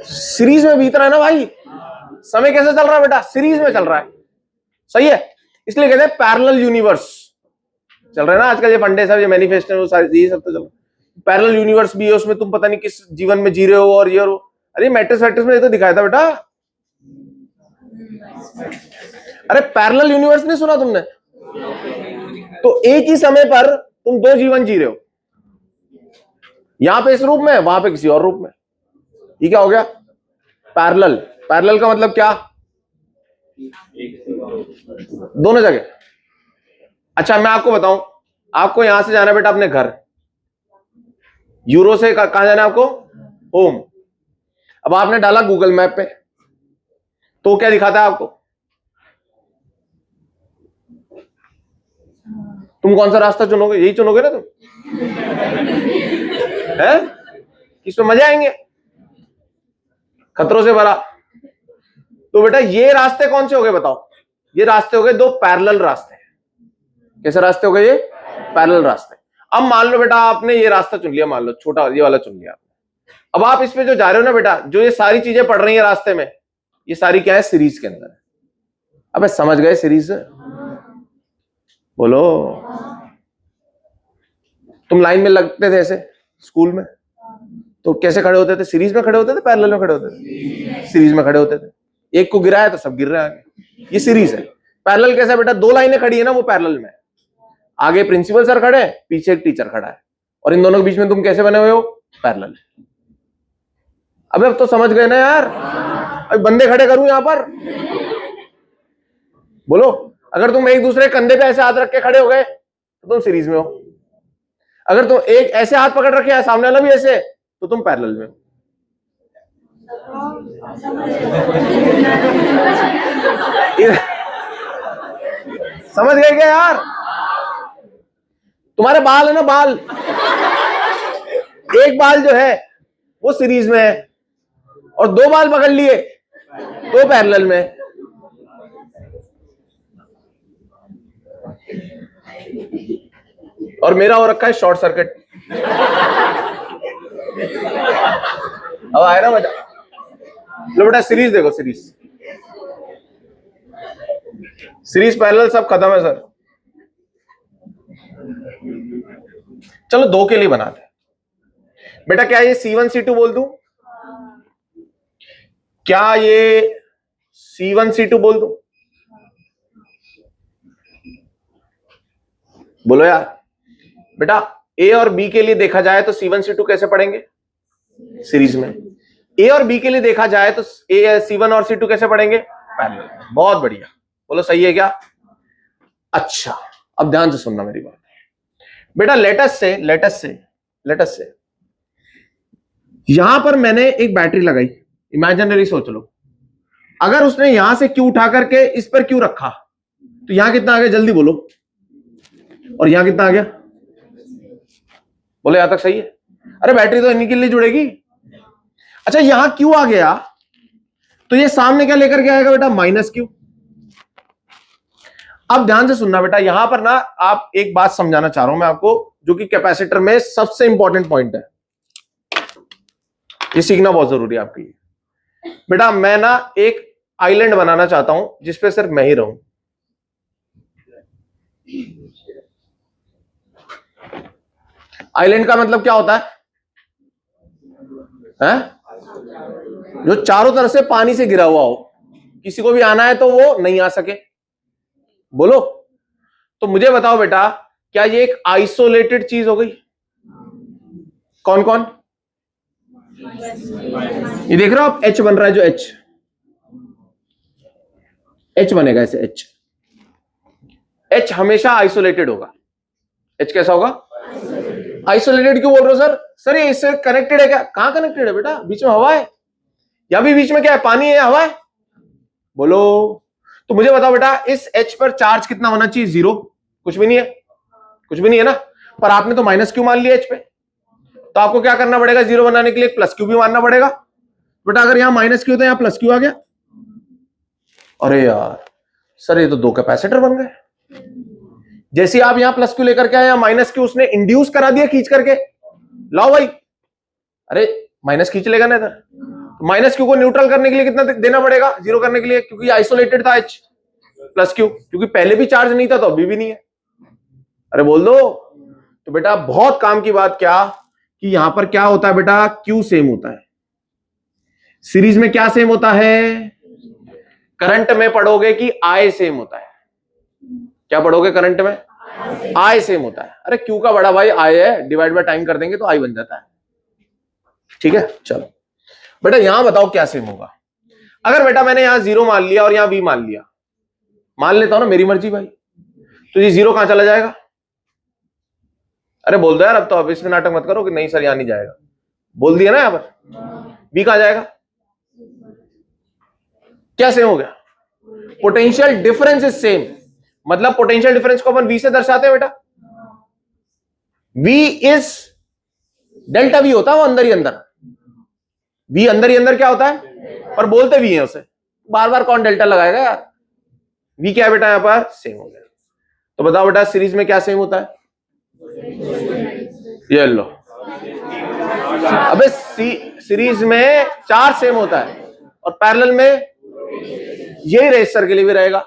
Speaker 1: सीरीज में बीत रहा है ना भाई, समय कैसे चल रहा है बेटा, सीरीज में चल रहा है, सही है। इसलिए कहते हैं पैरेलल यूनिवर्स चल रहा है ना आजकल, ये फंडे सब, ये मैनिफेस्टो, वो सारी ये सब तो चल रहा है। पैरेलल यूनिवर्स भी है, उसमें तुम पता नहीं किस जीवन में जी रहे हो और ये और वो। अरे मैट्रिक्स वैट्रिक्स में ये तो दिखाया था बेटा। अरे पैरेलल यूनिवर्स नहीं सुना तुमने, तो एक ही समय पर तुम दो जीवन जी रहे हो, यहां पे इस रूप में, वहां पे किसी और रूप में। ये क्या हो गया, पैरेलल। पैरेलल का मतलब क्या, दोनों जगह। अच्छा मैं आपको बताऊं, आपको यहां से जाना है बेटा अपने घर, यूरो से कहां जाना है आपको, होम। अब आपने डाला गूगल मैप पे, तो क्या दिखाता है आपको, तुम कौन सा रास्ता चुनोगे, यही चुनोगे ना तुम है, इसमें मजे आएंगे, खतरों से भरा। तो बेटा ये रास्ते कौन से हो गए बताओ, ये रास्ते हो गए दो पैरेलल रास्ते। कैसे रास्ते हो गए ये, पैरेलल रास्ते। अब मान लो बेटा आपने ये रास्ता चुन लिया, मान लो छोटा ये वाला चुन लिया आपने। अब आप इस पे जो जा रहे हो ना बेटा, जो ये सारी चीजें पड़ रही है रास्ते में, ये सारी क्या है, सीरीज के अंदर है। अबे समझ गए सीरीज, बोलो। तुम लाइन में लगते थे ऐसे स्कूल में, तो कैसे खड़े होते थे? सीरीज में खड़े होते थे, पैरेलल में खड़े होते थे? सीरीज में खड़े होते थे। एक को गिराया तो सब गिर रहे हैं आगे, ये सीरीज है। पैरेलल कैसा है बेटा? दो लाइनें खड़ी है ना, वो पैरेलल में, आगे प्रिंसिपल सर खड़े हैं, पीछे एक टीचर खड़ा है, और इन दोनों के बीच में तुम कैसे बने हुए हो? पैरेलल। अब तो समझ गए ना यार? अब बंदे खड़े करूं यहां पर? बोलो। अगर तुम एक दूसरे कंधे पे ऐसे हाथ रख के खड़े हो गए तो तुम सीरीज में हो। अगर तुम एक ऐसे हाथ पकड़ रखे है, सामने वाला भी ऐसे, तो तुम पैरेलल में हो। समझ गए क्या यार? तुम्हारे बाल है ना, बाल, एक बाल जो है वो सीरीज में है, और दो बाल पकड़ लिए तो पैरेलल में। और मेरा हो रखा है शॉर्ट सर्किट। अब आए ना मजा? लो बेटा सीरीज देखो, सीरीज पैरेलल सब खत्म है सर। चलो दो के लिए बनाते हैं बेटा। क्या ये C1 C2 बोल दूं? क्या ये C1 C2 बोल दूं? बोलो यार बेटा। A और B के लिए देखा जाए तो C1 C2 कैसे पढ़ेंगे? सीरीज में। A और B के लिए देखा जाए तो C1 और C2 कैसे पढ़ेंगे? पैरेलल। बहुत बढ़िया, बोलो सही है क्या? अच्छा, अब ध्यान से सुनना मेरी बात बेटा। लेटस से यहां पर मैंने एक बैटरी लगाई, इमेजिनरी सोच लो। अगर उसने यहां से क्यू उठा करके इस पर क्यू रखा तो यहां कितना आ गया? जल्दी बोलो। और यहां कितना आ गया? बोलो यहां तक सही है? अरे बैटरी तो इन्हीं के लिए जुड़ेगी। अच्छा, यहां क्यू आ गया तो ये सामने क्या लेकर के आएगा बेटा? Minus Q. अब ध्यान से सुनना बेटा, यहां पर ना आप एक बात समझाना चाह रहा हूं मैं आपको, जो कि कैपेसिटर में सबसे इंपॉर्टेंट पॉइंट है। ये सीखना बहुत जरूरी है आपके लिए बेटा। मैं ना एक आइलैंड बनाना चाहता हूं जिसपे सिर्फ मैं ही रहूं। आइलैंड का मतलब क्या होता है? जो चारों तरफ से पानी से घिरा हुआ हो, किसी को भी आना है तो वो नहीं आ सके। बोलो। तो मुझे बताओ बेटा, क्या ये एक आइसोलेटेड चीज हो गई? कौन कौन? ये देख रहे हो आप? H बन रहा है, जो H बनेगा ऐसे। H हमेशा आइसोलेटेड होगा। H कैसा होगा? आइसोलेटेड क्यों बोल रहे हो सर? सर ये इससे कनेक्टेड है क्या? कहां कनेक्टेड है बेटा? बीच में हवा है, या भी बीच में क्या है? पानी है, हवा है? बोलो। तो मुझे बताओ बेटा, इस H पर चार्ज कितना होना चाहिए? 0। कुछ भी नहीं है, कुछ भी नहीं है ना। पर आपने तो माइनस क्यू मान लिया H पे, तो आपको क्या करना पड़ेगा? 0 बनाने के लिए प्लस क्यू भी मानना पड़ेगा बेटा। अगर यहां माइनस क्यू तो यहां प्लस क्यू आ गया। अरे यार सर, ये तो दो कैपेसिटर बन गए। जैसे आप यहां प्लस क्यू लेकर के आए, यहां माइनस क्यू उसने इंड्यूस करा दिया खींच करके। लाओ भाई, अरे माइनस खींच लेगा ना इधर, तो माइनस क्यू को न्यूट्रल करने के लिए कितना देना पड़ेगा? 0 करने के लिए, क्योंकि आइसोलेटेड था H। प्लस क्यू, क्योंकि पहले भी चार्ज नहीं था तो अभी भी नहीं है। अरे बोल दो। तो बेटा बहुत काम की बात क्या कि यहां पर क्या होता है बेटा? क्यू सेम होता है। सीरीज में क्या सेम होता है? करंट में पढ़ोगे कि I सेम होता है। क्या पढ़ोगे करंट में? I सेम होता है। अरे क्यू का बड़ा भाई I है, डिवाइड बाय टाइम कर देंगे तो I बन जाता है। ठीक है, चलो बेटा यहां बताओ क्या सेम होगा। अगर बेटा मैंने यहां 0 मान लिया और यहां V मान लिया, मान लेता हूं ना, मेरी मर्जी भाई, तो ये 0 कहां चला जाएगा? अरे बोल दो यार, अब तो अब इसमें नाटक मत करो कि नहीं सर यहां नहीं जाएगा। बोल दिया ना यहां पर। V कहां जाएगा? क्या सेम हो गया? Potential difference is same. मतलब पोटेंशियल डिफरेंस को अपन V से दर्शाते हैं बेटा। V इज डेल्टा V होता है, वो अंदर ही अंदर। V अंदर ही अंदर क्या होता है? पर बोलते V है उसे, बार बार कौन डेल्टा लगाएगा यार। V क्या है बेटा? यहां पर सेम हो गया। तो बताओ बेटा, सीरीज में क्या सेम होता है? ये लो। अबे सीरीज में 4 सेम होता है, और पैरेलल में यही रेजिस्टर के लिए भी रहेगा।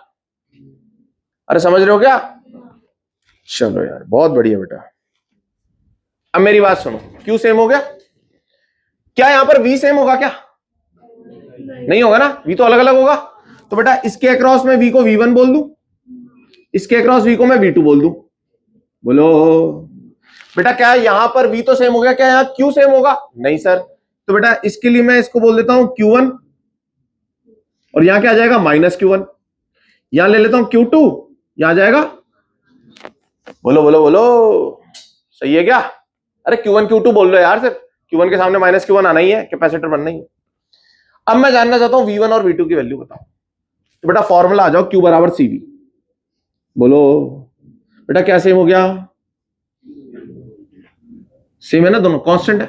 Speaker 1: अरे समझ रहे हो क्या? चलो यार बहुत बढ़िया बेटा। अब मेरी बात सुनो, क्यू सेम हो गया क्या? यहां पर वी सेम होगा क्या? नहीं होगा ना, वी तो अलग अलग होगा। तो बेटा इसके अक्रॉस में वी को V1 बोल दूं, इसके अक्रॉस वी को मैं V2 बोल दूं। बोलो बेटा क्या यहां पर वी तो सेम हो गया, क्या यहां क्यू सेम होगा? नहीं सर। तो बेटा इसके लिए मैं इसको बोल देता हूं Q1 और यहां क्या आ जाएगा -Q1। यहां ले लेता हूं Q2, यहां जाएगा, बोलो बोलो बोलो, सही है क्या? अरे Q1 Q2 बोल लो यार, सिर्फ Q1 के सामने -Q1 आना ही है, कैपेसिटर बनना ही है। अब मैं जानना चाहता हूं V1 और V2 की वैल्यू बताओ। तो बेटा फॉर्मूला आ जाओ, Q बराबर CV। बोलो बेटा क्या सेम हो गया? सेम है ना, दोनों कांस्टेंट है।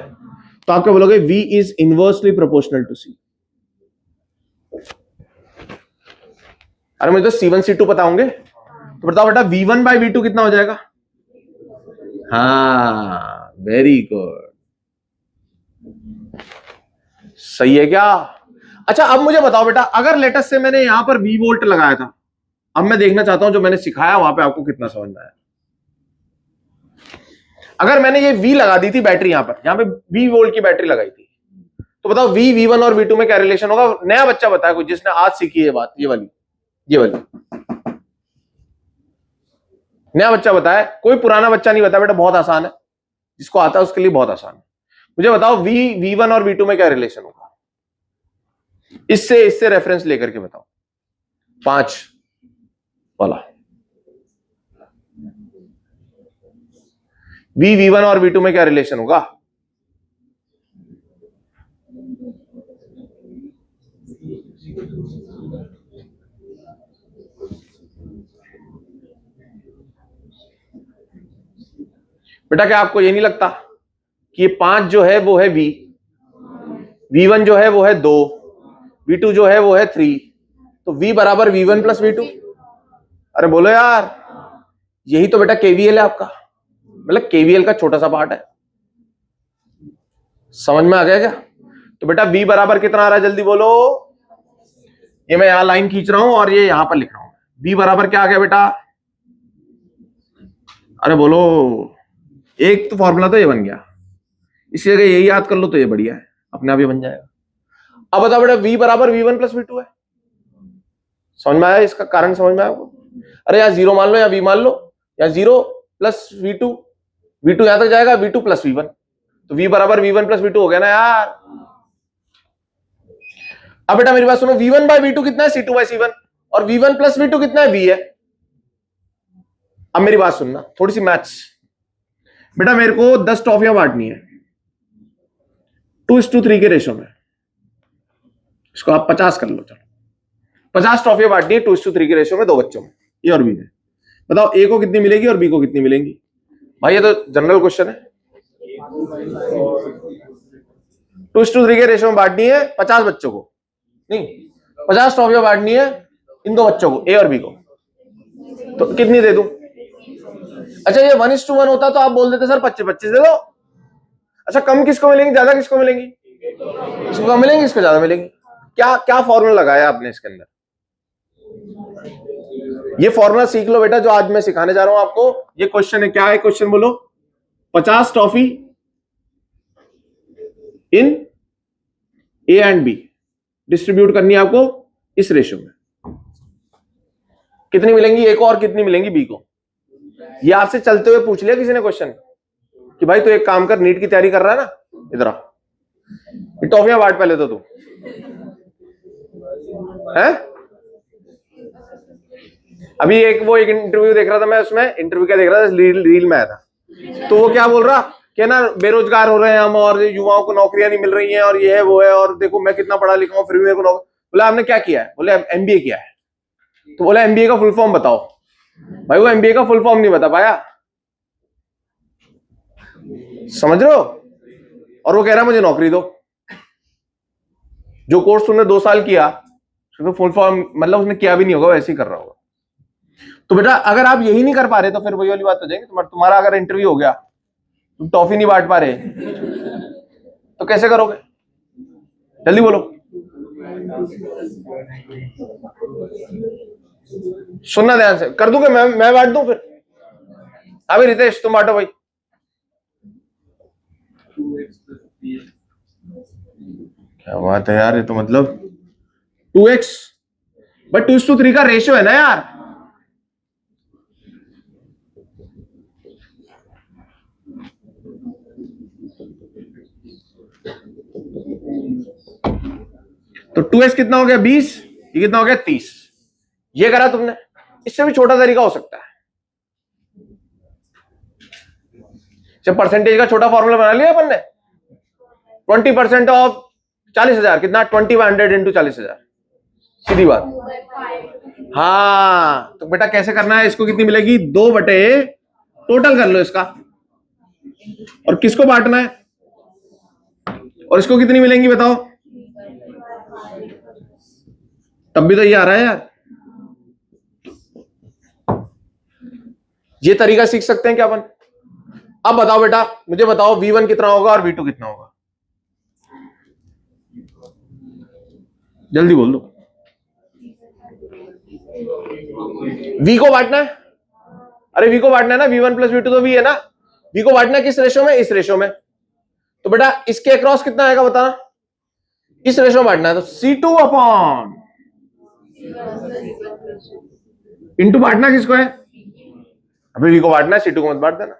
Speaker 1: तो आप क्या बोलोगे? V is inversely proportional to C। अरे मुझे तो C1 C2 पता होंगे। तो बताओ बेटा V1 बाई V2 कितना हो जाएगा? हाँ वेरी गुड, सही है क्या? अच्छा अब मुझे बताओ बेटा, अगर लेटेस्ट से मैंने यहां पर V वोल्ट लगाया था, अब मैं देखना चाहता हूं जो मैंने सिखाया वहां पे आपको कितना समझ में आया। अगर मैंने ये V लगा दी थी बैटरी, यहां पे V वोल्ट की बैटरी लगाई थी, तो बताओ V V1 और V2 में क्या रिलेशन होगा? नया बच्चा बताया कोई जिसने आज सीखी है बात, ये वाली नया बच्चा बताया, कोई पुराना बच्चा नहीं बताया बेटा, बहुत आसान है, जिसको आता है उसके लिए बहुत आसान है। मुझे बताओ V V1 और V2 में क्या रिलेशन होगा? इससे रेफरेंस लेकर के बताओ, 5 वाला V V1 और V2 में क्या रिलेशन होगा? बेटा क्या आपको ये नहीं लगता कि ये 5 जो है वो है V, V1 जो है वो है 2, V2 जो है वो है 3, तो V बराबर V1 प्लस V2। अरे बोलो यार, यही तो बेटा KVL है आपका, मतलब KVL का छोटा सा पार्ट है। समझ में आ गया क्या? तो बेटा V बराबर कितना आ रहा है जल्दी बोलो। ये मैं यहां लाइन खींच रहा हूं और ये यहां पर लिख रहा हूं। V बराबर क्या आ गया बेटा? अरे बोलो, एक तो फॉर्मूला तो ये बन गया, इसी जगह यही याद कर लो तो ये बढ़िया है, अपने आप ये बन जाएगा। अब बताओ बेटा V बराबर V1 प्लस V2 है। समझ में आया? इसका कारण समझ में आया आपको? अरे यहाँ 0 मान लो या V मान लो, या 0 प्लस V2, V2 यहां तक जाएगा, V2 प्लस V1, तो V बराबर V1 प्लस V2 हो गया ना यार। अब बेटा मेरी बात सुनो, V1 बाई V2 कितना है? C2 बाई C1, और V1 प्लस V2 कितना है? V है। अब मेरी बात सुनना, थोड़ी सी मैथ्स। बेटा मेरे को 10 टॉफियां बांटनी है 2:3 के रेशो में, इसको आप 50 कर लो, चलो 50 टॉफियां बांटनी है 2:3 के रेशो में, 2 बच्चों में, ए और बी में। बताओ ए को कितनी मिलेगी और बी को कितनी मिलेंगी? भाई ये तो जनरल क्वेश्चन है। 2:3 के रेशो में बांटनी है 50 बच्चों को, नहीं 50 टॉफियां बांटनी है इन 2 बच्चों को, ए और बी को, तो कितनी दे दूं? अच्छा ये 1:1 होता तो आप बोल देते सर 25-25 दे दो। अच्छा कम किसको मिलेंगी, ज्यादा किसको मिलेंगी? इसको कम मिलेंगी, इसको ज्यादा मिलेंगी। क्या क्या फॉर्मूला लगाया आपने इसके अंदर? ये फॉर्मूला सीख लो बेटा, जो आज मैं सिखाने जा रहा हूं आपको। ये क्वेश्चन है, क्या है क्वेश्चन बोलो? 50 toffee in A and B distribute करनी है आपको इस रेशो में, कितनी मिलेंगी ए को और कितनी मिलेंगी बी को? ये आपसे चलते हुए पूछ लिया किसी ने क्वेश्चन कि भाई तू एक काम कर, नीट की तैयारी कर रहा है ना, इधर आ, टॉफियां बांट पहले तो तू है। अभी एक इंटरव्यू देख रहा था मैं, उसमें इंटरव्यू क्या देख रहा था, रील में आया था, तो वो क्या बोल रहा कि ना बेरोजगार हो रहे हैं हम और युवाओं को नौकरियां नहीं मिल रही हैं और ये है वो है, और देखो मैं कितना पढ़ा लिखा हूं फिर भी मेरे को नौकरी। बोला आपने क्या किया है? बोले MBA किया है। तो बोला MBA का फुल फॉर्म बताओ। भाई वो MBA का फुल फॉर्म नहीं बता पाया, समझ रहे हो? और वो कह रहा है मुझे नौकरी दो। जो कोर्स तुमने 2 साल किया तो फुल फॉर्म मतलब उसने किया भी नहीं होगा, वैसे ही कर रहा होगा। तो बेटा अगर आप यही नहीं कर पा रहे तो फिर वही वाली बात हो जाएगी, तुम्हारा अगर इंटरव्यू हो गया, तुम टॉफी नहीं बांट पा रहे तो कैसे करोगे? जल्दी बोलो, सुनना ध्यान से। कर दूंगा मैं बांट दूं फिर? हाँ भाई रितेश तुम बांटो भाई।
Speaker 3: 2x plus 3x.
Speaker 1: क्या बात है यार, ये तो मतलब 2x, बट 2:3 का रेशियो है ना यार। तो 2x कितना हो गया 20, ये कितना हो गया 30। ये करा तुमने, इससे भी छोटा तरीका हो सकता है। जब परसेंटेज का छोटा फॉर्मूला बना लिया अपन ने, 20% ऑफ 40,000 कितना, 20/100 इंटू 40,000, सीधी बात। हाँ तो बेटा कैसे करना है, इसको कितनी मिलेगी 2 बटे, टोटल कर लो इसका, और किसको बांटना है, और इसको कितनी मिलेंगी बताओ। तब भी तो ये आ रहा है यार। ये तरीका सीख सकते हैं क्या अपन। अब बताओ बेटा, मुझे बताओ V1 कितना होगा और V2 कितना होगा, जल्दी बोल दो। V को बांटना है, अरे V को बांटना है ना, V1 प्लस V2 तो V है ना। V को बांटना है किस रेशो में, इस रेशो में। तो बेटा इसके अक्रॉस कितना आएगा बताना, इस रेशो में बांटना है, तो C2 अपॉन इंटू बांटना किसको है, अभी V को बांटना है, C2 को मत बांट देना।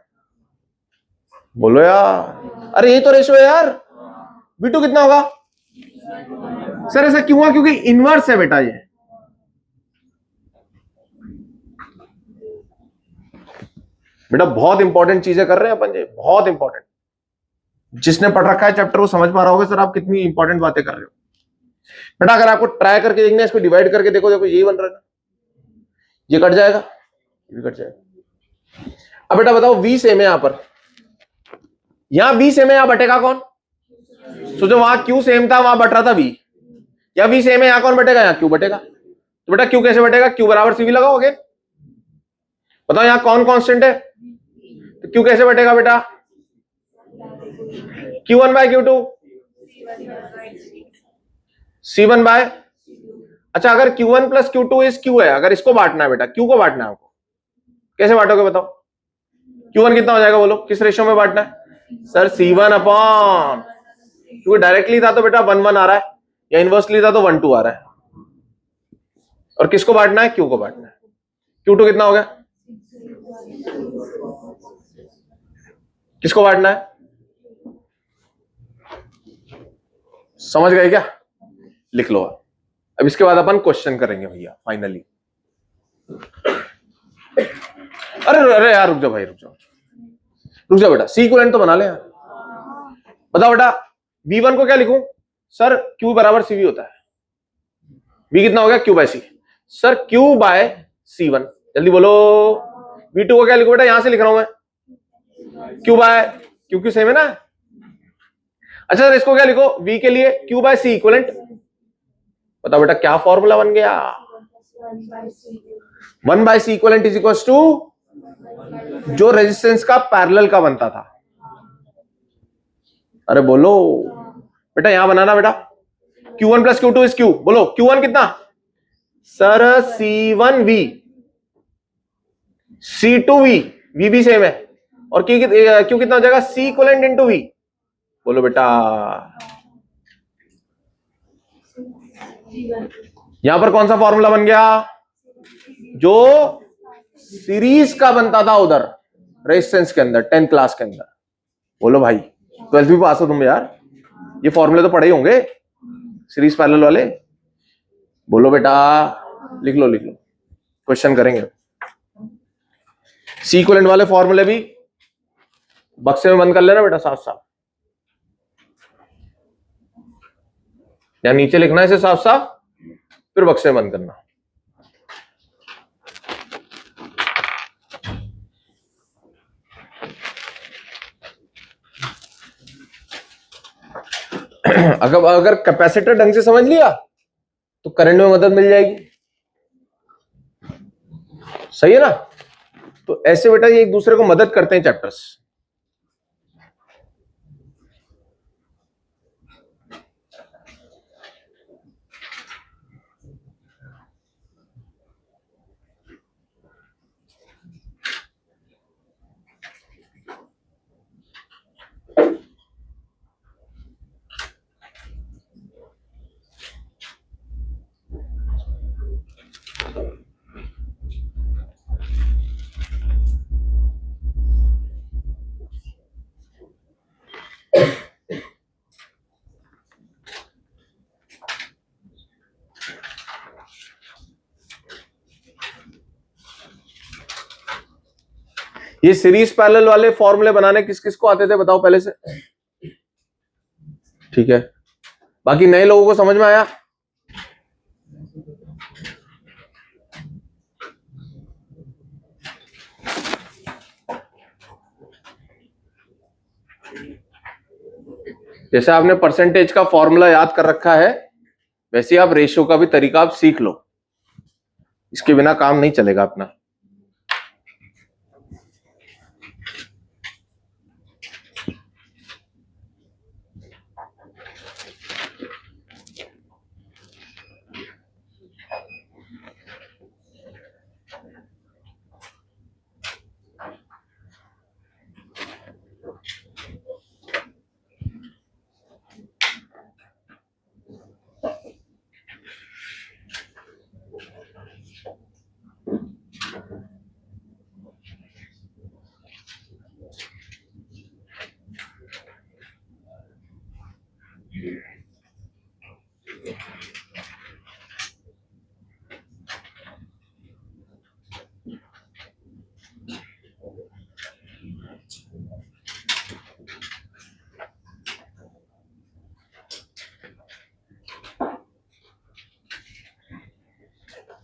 Speaker 1: बोलो यार, अरे ये तो रेशो है यार। V2 कितना होगा सर, ऐसा क्यों हुआ, क्योंकि इनवर्स है बेटा ये। बेटा बहुत इंपॉर्टेंट चीजें कर रहे हैं अपन, ये बहुत इंपॉर्टेंट। जिसने पढ़ रखा है चैप्टर वो समझ पा रहा होगा सर आप कितनी इंपॉर्टेंट बातें कर रहे हो। बेटा अगर आपको ट्राई करके देखना है, इसको डिवाइड करके देखो, देखो यही बन रहा है ना, ये कट जाएगा, ये भी कट जाएगा। अब बेटा बताओ V सेम है यहां पर, यहां V सेम है, यहां बटेगा कौन, सोचो वहां Q सेम था, वहां बट रहा था V, या V सेम है, यहां कौन बटेगा, यहां Q बटेगा। तो बेटा Q कैसे बटेगा, Q बराबर CV लगाओगे। बताओ यहां कौन कांस्टेंट है, तो Q कैसे बटेगा बेटा, Q1 bye Q2, C1 bye, अच्छा अगर Q1 plus Q2 is Q है, अगर इसको बांटना है बेटा, Q को बांटना है आपको, कैसे बांटोगे बताओ। Q1 कितना हो जाएगा बोलो, किस रेशियो में बांटना है सर, C1 अपॉन, क्योंकि डायरेक्टली था तो बेटा 1:1 आ रहा है, या इनवर्सली था तो 1:2 आ रहा है। और किसको बांटना है, Q को बांटना है। Q2 कितना हो गया, किसको बांटना है, समझ गए क्या, लिख लो। अब इसके बाद अपन क्वेश्चन करेंगे भैया फाइनली। अरे अरे यार रुक जाओ भाई, रुक जाओ, रुक जाओ बेटा, सी इक्विवेलेंट तो बना ले यार। बताओ बेटा V1 को क्या लिखूं सर, Q बराबर CV होता है। V कितना हो गया, Q by C, sir Q by C1, जल्दी बोलो। V2 को क्या लिखूं बेटा, यहां से लिख रहा हूं मैं, Q बाय, क्योंकि सेम है ना। अच्छा सर इसको क्या लिखो, V के लिए Q बाय C इक्विवेलेंट। बताओ बेटा क्या फॉर्मूला बन गया, 1 by C equivalent is equal to जो रेजिस्टेंस का पैरेलल का बनता था। अरे बोलो बेटा, यहां बनाना बेटा, Q1 plus Q2 is Q, बोलो Q1 कितना सर, C1V, C2V, V भी सेम है, और Q कितना हो जाएगा, C इक्विवेलेंट इनटू V। बोलो बेटा, यहां पर कौन सा फॉर्मूला बन गया, जो सीरीज का बनता था उधर रेजिस्टेंस के अंदर 10th क्लास के अंदर। बोलो भाई 12th भी पास हो तुम यार, ये फॉर्मूले तो पढ़े ही होंगे सीरीज पैरेलल वाले। बोलो बेटा, लिख लो लिख लो, क्वेश्चन करेंगे। सी इक्विवेलेंट वाले फॉर्मूले भी बक्से में बंद कर लेना बेटा साफ साफ, या नीचे लिखना है इसे साफ साफ, फिर बक्से में बंद करना। अगर कैपेसिटर ढंग से समझ लिया तो करंट में मदद मिल जाएगी, सही है ना। तो ऐसे बेटा ये एक दूसरे को मदद करते हैं चैप्टर्स। ये सीरीज पैरेलल वाले फॉर्मूले बनाने किस किस को आते थे बताओ पहले से? ठीक है, बाकी नए लोगों को समझ में आया? जैसे आपने परसेंटेज का फॉर्मूला याद कर रखा है, वैसे आप रेशियो का भी तरीका आप सीख लो, इसके बिना काम नहीं चलेगा अपना।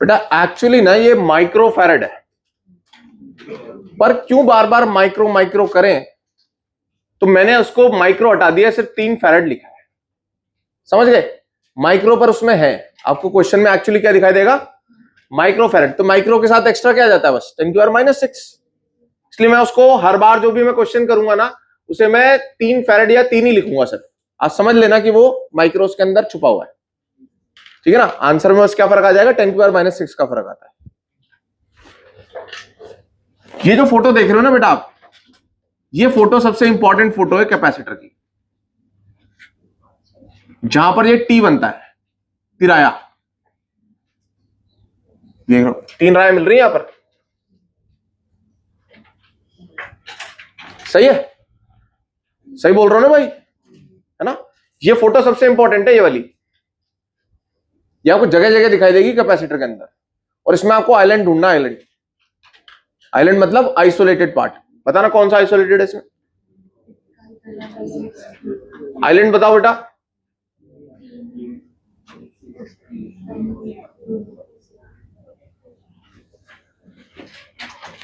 Speaker 1: बेटा एक्चुअली ना ये माइक्रो फैरेड है, पर क्यों बार बार माइक्रो माइक्रो करें, तो मैंने उसको माइक्रो हटा दिया, सिर्फ 3 फैरेड लिखा है। समझ गए? माइक्रो पर उसमें है, आपको क्वेश्चन में एक्चुअली क्या दिखाई देगा? Micro farad. तो माइक्रो के साथ एक्स्ट्रा क्या जाता है? बस 10⁻⁻⁶। इसलिए मैं उसको हर बार जो भी मैं क्वेश्चन करूंगा ना, उसे मैं 3 फैरेड या 3 ही लिखूंगा सर। आप समझ लेना कि वो माइक्रोस के अंदर छुपा हुआ है, ठीक है ना? आंसर में बस क्या फर्क आ जाएगा? 10⁻⁶ का फर्क आता है। ये जो फोटो देख रहे हो ना बेटा आप, ये फोटो सबसे इंपॉर्टेंट फोटो है कैपेसिटर की, जहां पर ये टी बनता है, तिराया। देख लो 3 राय मिल रही है यहां पर, सही है? सही बोल रहा हूं ना भाई, है ना? ये फोटो सबसे इंपॉर्टेंट है, ये वाली। ये आपको जगह जगह दिखाई देगी कैपेसिटर के अंदर, और इसमें आपको आइलैंड ढूंढना। आइलैंड, आइलैंड मतलब आइसोलेटेड पार्ट। बताना कौन सा आइसोलेटेड है इसमें? आइलैंड बताओ बेटा।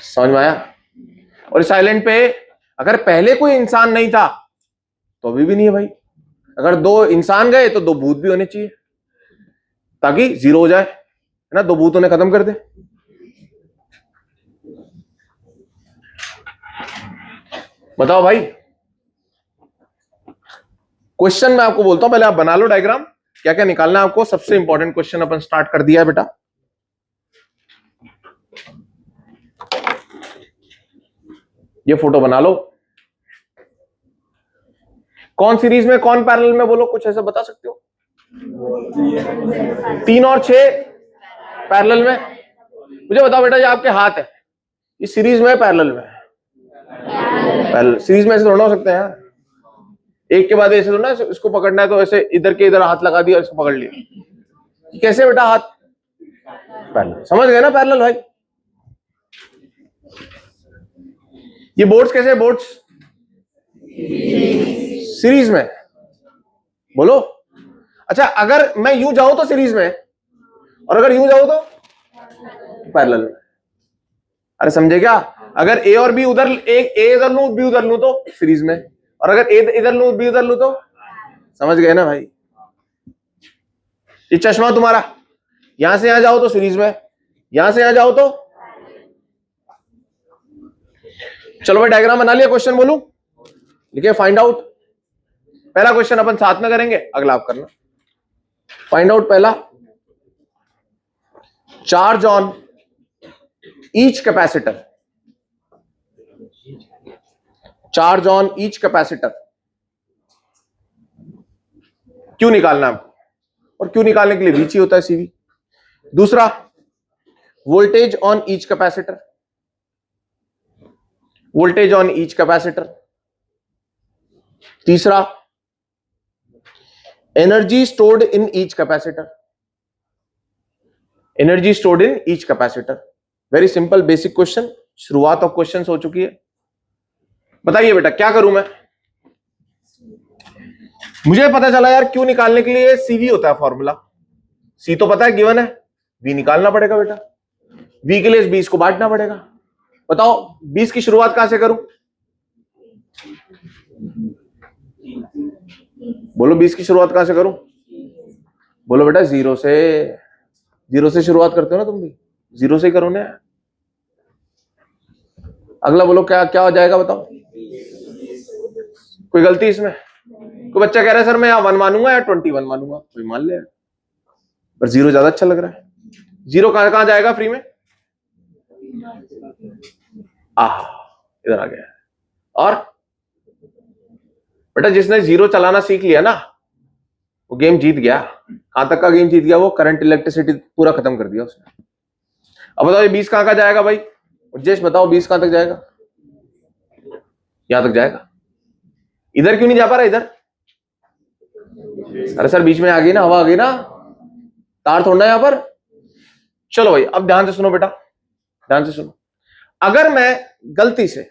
Speaker 1: समझ में आया? और इस आइलैंड पे अगर पहले कोई इंसान नहीं था तो अभी भी नहीं है भाई। अगर 2 इंसान गए तो 2 भूत भी होने चाहिए, ताकि 0 हो जाए, है ना? 2 भूत उन्हें खत्म कर दे। बताओ भाई, क्वेश्चन मैं आपको बोलता हूं, पहले आप बना लो डायग्राम, क्या क्या निकालना है आपको। सबसे इंपॉर्टेंट क्वेश्चन अपन स्टार्ट कर दिया है बेटा। ये फोटो बना लो। कौन सीरीज में, कौन पैरेलल में, बोलो कुछ ऐसा बता सकते हो? 3 और 6 पैरेलल में। मुझे बताओ बेटा, ये आपके हाथ है, ये सीरीज में है पैरेलल में? पैरेलल। सीरीज में ऐसे थोड़ा हो सकते हैं यार, एक के बाद ऐसे थोड़ा ना, इसको पकड़ना है तो ऐसे इधर के इधर हाथ लगा दिया और इसको पकड़ लिया। कैसे बेटा हाथ? पैरेलल। समझ गए ना पैरेलल भाई? ये बोर्ड्स कैसे? बोर्ड्स सीरीज में। बोलो। अच्छा, अगर मैं यूं जाऊं तो सीरीज में, और अगर यूं जाऊं तो पैरेलल में। अरे समझे क्या? अगर ए और बी उधर, एक ए इधर लूं, बी उधर लूं तो सीरीज में, और अगर ए इधर लूं, बी उधर लूं तो। समझ गए ना भाई? ये चश्मा तुम्हारा, यहां से यहां जाओ तो सीरीज में, यहां से यहां जाओ तो। चलो भाई, डायग्राम बना लिया, क्वेश्चन बोलूं? लिखिए फाइंड आउट। पहला क्वेश्चन अपन साथ में करेंगे, अगला आप करना। फाइंड आउट पहला, charge on each capacitor. Charge on each capacitor क्यों निकालना है आपको, और क्यों निकालने के लिए वी चाहिए होता है, सीवी। दूसरा, voltage on each capacitor. Voltage on each capacitor. तीसरा, energy stored in each capacitor. Energy stored in each capacitor. Very simple basic question, शुरुआत ऑफ क्वेश्चन हो चुकी है। बताइए बेटा क्या करूं मैं? मुझे पता चला यार क्यों निकालने के लिए CV होता है फॉर्मूला। सी तो पता है गिवन है, V निकालना पड़ेगा बेटा। V के लिए 20 को बांटना पड़ेगा। बताओ 20 की शुरुआत कहां से करूं? बोलो 20 की शुरुआत कहां से करूं? बोलो बेटा 0 से। 0 से शुरुआत करते हो ना तुम भी, 0 से ही करो ना। अगला बोलो क्या क्या हो जाएगा बताओ। कोई गलती इसमें? कोई बच्चा कह रहा है सर मैं यहाँ 1 मानूंगा या 21 मानूंगा, कोई मान ले, पर 0 ज्यादा अच्छा लग रहा है। 0 कहां कहां जाएगा फ्री में? इधर आ गया। और बेटा जिसने 0 चलाना सीख लिया ना वो गेम जीत गया। कहां तक का गेम जीत गया? वो करंट इलेक्ट्रिसिटी पूरा खत्म कर दिया उसने। अब बताओ ये 20 कहां का जाएगा भाई? उज्जेश बताओ 20 कहां तक जाएगा? यहां तक जाएगा। इधर क्यों नहीं जा पा रहा? इधर अरे सर बीच में आ गई ना, हवा आ गई ना, तार थोड़ना यहां पर। चलो भाई अब ध्यान से सुनो बेटा, ध्यान से सुनो। अगर मैं गलती से,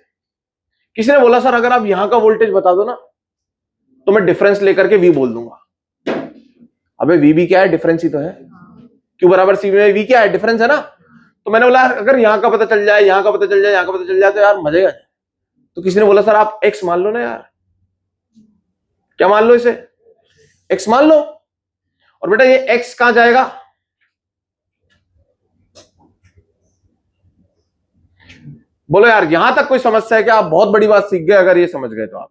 Speaker 1: किसी ने बोला सर अगर आप यहां का वोल्टेज बता दो ना तो मैं डिफरेंस लेकर के V बोल दूंगा। अबे V भी क्या है? डिफरेंस ही तो है। Q बराबर C में V क्या है? डिफरेंस है ना। तो मैंने बोला अगर यहां का पता चल जाए, यहां का पता चल जाए, यहां का पता चल जाए तो यार मजे आ जाए। तो किसी ने बोला सर आप X मान लो ना यार। क्या मान लो? इसे X मान लो। और बेटा ये X कहां जाएगा? बोलो यार यहां तक कोई समस्या है क्या? आप बहुत बड़ी बात सीख गए अगर ये समझ गए तो। आप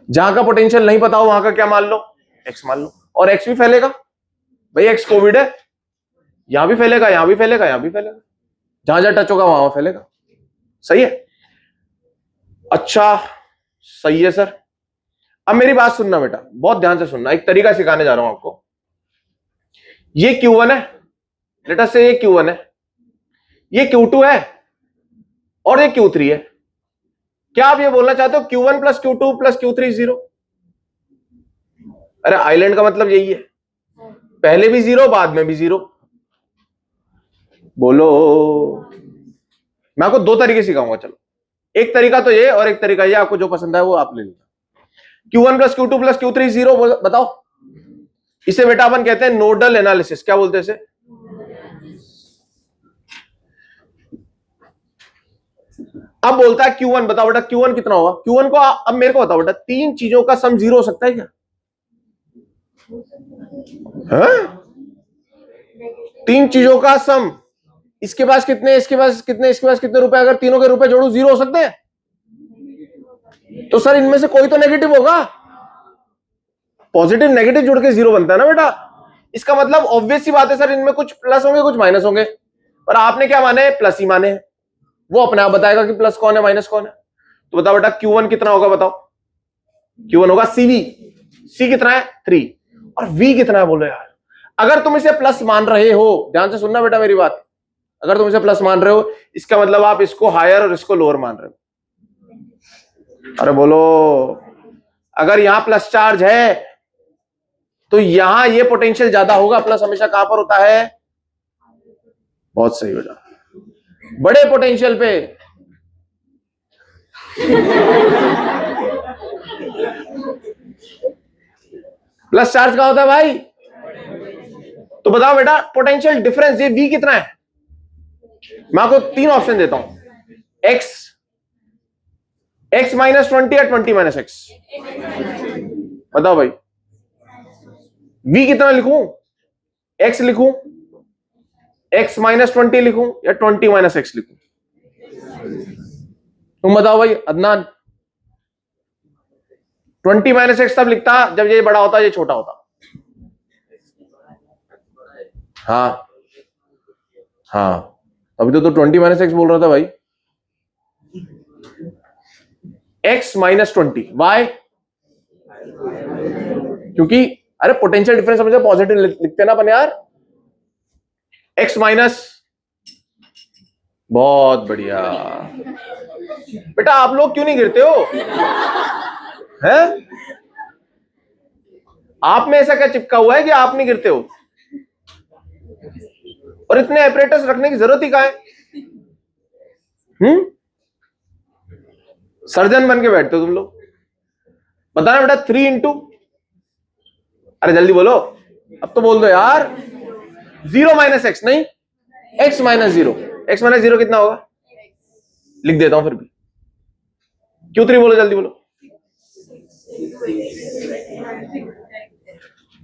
Speaker 1: जहां का पोटेंशियल नहीं पता हो वहां का क्या मान लो? X मान लो। और X भी फैलेगा भाई, X कोविड है, यहां भी फैलेगा, यहां भी फैलेगा, यहां भी फैलेगा, जहां जहां टच होगा वहां फैलेगा। सही है? अच्छा सही है सर। अब मेरी बात सुनना बेटा, बहुत ध्यान से सुनना, एक तरीका सिखाने जा रहा हूं आपको। ये Q1 है, लेट अस से ये Q1 है, ये Q2 है और ये Q3 है। क्या आप ये बोलना चाहते हो Q1 plus Q2 plus Q3 0? अरे आइलैंड का मतलब यही है, पहले भी 0 बाद में भी 0। बोलो। मैं आपको 2 तरीके सिखाऊंगा। चलो एक तरीका तो ये और एक तरीका ये, आपको जो पसंद है वो आप ले लीजिए। Q1 plus Q2 plus Q3 0 बताओ। इसे बेटा अपन कहते हैं नोडल एनालिसिस। क्या बोलते हैं इसे? अब बोलता है Q1 बताओ बेटा, Q1 कितना होगा? Q1 को अब मेरे को बताओ बेटा, 3 चीजों का सम 0 हो सकता है क्या? हाँ? 3 चीजों का सम, इसके पास कितने, इसके पास कितने, इसके पास कितने रुपए, अगर तीनों के रुपए जोड़ू 0 हो सकते हैं? तो सर इनमें से कोई तो नेगेटिव होगा। पॉजिटिव नेगेटिव जुड़ के 0 बनता है ना बेटा। इसका मतलब ऑब्वियस सी बात है सर इनमें कुछ प्लस होंगे कुछ माइनस होंगे, पर आपने क्या माने? प्लस ही माने। वो अपने आप बताएगा कि प्लस कौन है माइनस कौन है। तो बताओ बेटा Q1 कितना होगा? बताओ। Q1 होगा CV। C कितना है? 3। और V कितना है? बोलो यार। अगर तुम इसे प्लस मान रहे हो, ध्यान से सुनना बेटा मेरी बात, अगर तुम इसे प्लस मान रहे हो इसका मतलब आप इसको हायर और इसको लोअर मान रहे हो। अरे बोलो। अगर यहां प्लस चार्ज है तो यहां ये पोटेंशियल ज्यादा होगा। प्लस हमेशा कहां पर होता है? बहुत सही बेटा, बड़े पोटेंशियल पे। प्लस चार्ज कहां होता है भाई? तो बताओ बेटा पोटेंशियल डिफरेंस ये V कितना है? मैं आपको 3 ऑप्शन देता हूं, x माइनस 20 या 20 माइनस x। बताओ भाई V कितना लिखूं? x लिखूं, x माइनस 20 लिखूं या 20 माइनस x लिखूं? तुम बताओ भाई अदनान। 20 माइनस एक्स तब लिखता जब ये बड़ा होता ये छोटा होता। हाँ हाँ, अभी तो 20 माइनस एक्स बोल रहा था भाई। x माइनस 20 वाई, क्योंकि अरे पोटेंशियल डिफरेंस हमेशा पॉजिटिव लिखते ना अपन यार। x माइनस, बहुत बढ़िया बेटा। आप लोग क्यों नहीं गिरते हो? हैं? आप में ऐसा क्या चिपका हुआ है कि आप नहीं गिरते हो? और इतने ऑपरेटर्स रखने की जरूरत ही कहां है? सर्जन बन के बैठते हो तुम लोग। बताना बेटा 3 इंटू, अरे जल्दी बोलो, अब तो बोल दो यार। 0 माइनस एक्स, नहीं x माइनस 0। x माइनस 0 कितना होगा? लिख देता हूं फिर भी। Q3 बोलो, जल्दी बोलो।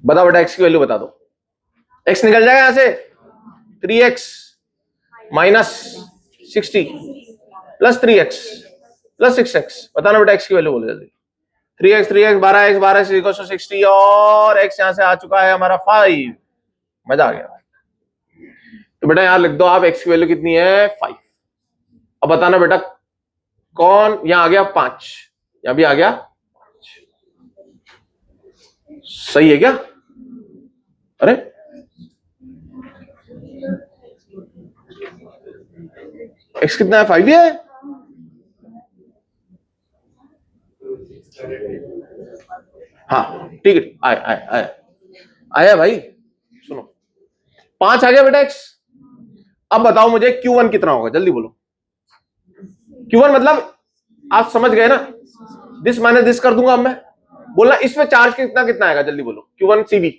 Speaker 1: बताओ बेटा x की वैल्यू बता दो। x निकल जाएगा यहां से, 3x minus 60 plus 3x plus 6x। बताना बेटा x की वैल्यू बोलो जल्दी। 3x 12x इक्वल टू 60 और x यहां से आ चुका है हमारा 5। मजा आ गया। तो बेटा यहां लिख दो आप, x की वैल्यू कितनी है? 5। अब बताना बेटा कौन, यहां आ गया 5, यहां भी आ गया 5। सही है क्या? अरे x कितना है? 5 ही है। हाँ ठीक है, आया भाई। सुनो 5 आ गया बेटा x। अब बताओ मुझे Q1 कितना होगा, जल्दी बोलो। Q1 मतलब आप समझ गए ना, दिस माइनस दिस कर दूंगा अब मैं। बोलना इसमें चार्ज कितना कितना आएगा, जल्दी बोलो। Q1 CV,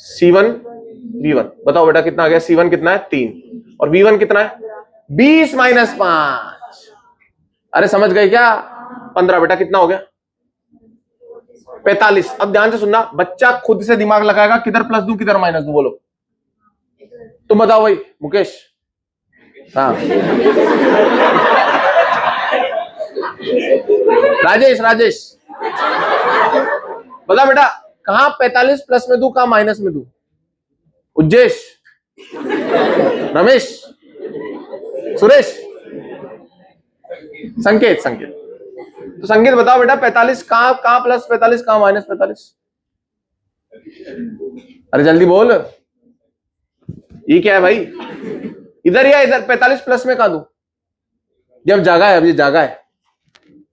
Speaker 1: C1 V1। बताओ बेटा कितना आ गया? C1 कितना है? 3 और V1 कितना है? 20 माइनस 5। अरे समझ गए क्या? 15। बेटा कितना हो गया? 45। अब ध्यान से सुनना, बच्चा खुद से दिमाग लगाएगा, किधर प्लस दूं किधर माइनस दूं, बोलो। तुम बताओ भाई मुकेश। हाँ राजेश बता बेटा, कहां 45 प्लस में दूं, कहां माइनस में दूं? उज्जेश, रमेश, सुरेश, संकेत। तो संकेत बताओ बेटा 45 कहां प्लस 45 कहां माइनस 45? अरे जल्दी बोल, ये क्या है भाई? इधर या इधर? 45 प्लस में कहां दूं? जब जागा है, अभी जागा है।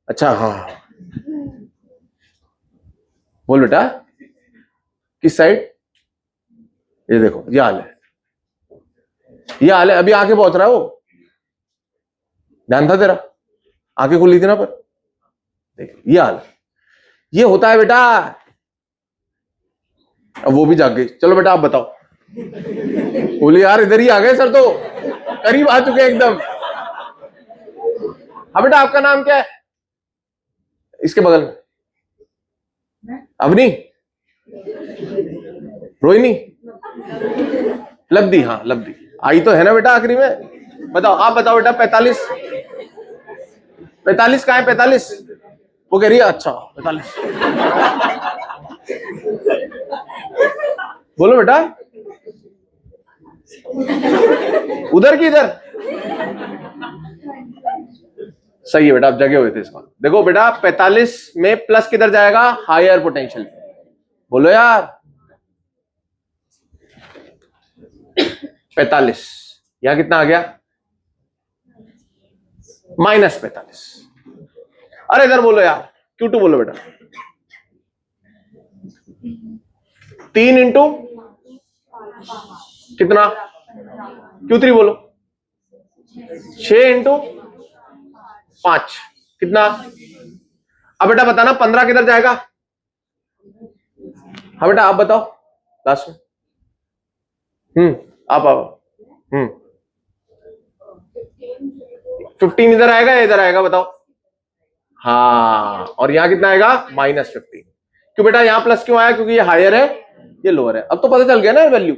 Speaker 1: अच्छा हाँ बोल बेटा, किस साइड? ये देखो, ये हाल है, अभी आंखें पहुंच रहा है वो। ध्यान था तेरा? आंखें खुली थी ना, पर देख ये हाल, ये होता है बेटा। अब वो भी जाग गई। चलो बेटा आप बताओ। बोले यार इधर ही आ गए सर, तो करीब आ चुके एकदम। हाँ बेटा आपका नाम क्या है? इसके बगल में अवनी, रोहिणी, लब्धि। हाँ लब्धि आई तो है ना बेटा आखिरी में। बताओ, आप बताओ बेटा 45 कहाँ है? 45 वो कह रही है। अच्छा 45 बोलो बेटा, उधर की इधर? सही है बेटा, आप जगे हुए थे इसका। देखो बेटा 45 में प्लस किधर जाएगा? Higher potential. बोलो यार 45, यहां कितना आ गया? माइनस 45। अरे इधर बोलो यार, Q2 बोलो बेटा। 3 इंटू कितना? Q3 बोलो। 6 इंटू 5 कितना? अब बेटा बताना 15 किधर जाएगा? हाँ बेटा आप बताओ लास्ट में। आप आओ। 15 इधर आएगा या इधर आएगा, बताओ। हाँ, और यहां कितना आएगा? -15। क्यों बेटा यहां प्लस क्यों आया? क्योंकि ये हायर है, ये लोअर है। अब तो पता चल गया ना वैल्यू।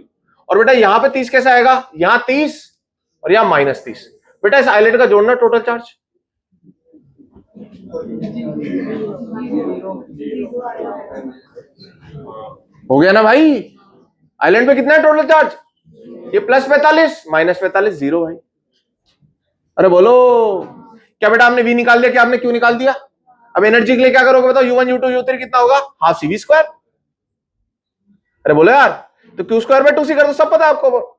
Speaker 1: और बेटा यहां पे 30 कैसे आएगा? यहां 30 और यहां -30। बेटा इस आइलेट का जोड़ना टोटल चार्ज। हो गया ना भाई? आइलैंड पे कितना है टोटल चार्ज? ये प्लस 45 माइनस 45 0 भाई। अरे बोलो, क्या बेटा आपने V निकाल दिया? क्या आपने Q निकाल दिया? अब एनर्जी के लिए क्या करोगे बताओ? U1 U2 U3 कितना होगा? Half CV square. अरे बोलो यार, तो Q स्क्वायर में 2C कर दो, सब पता है आपको,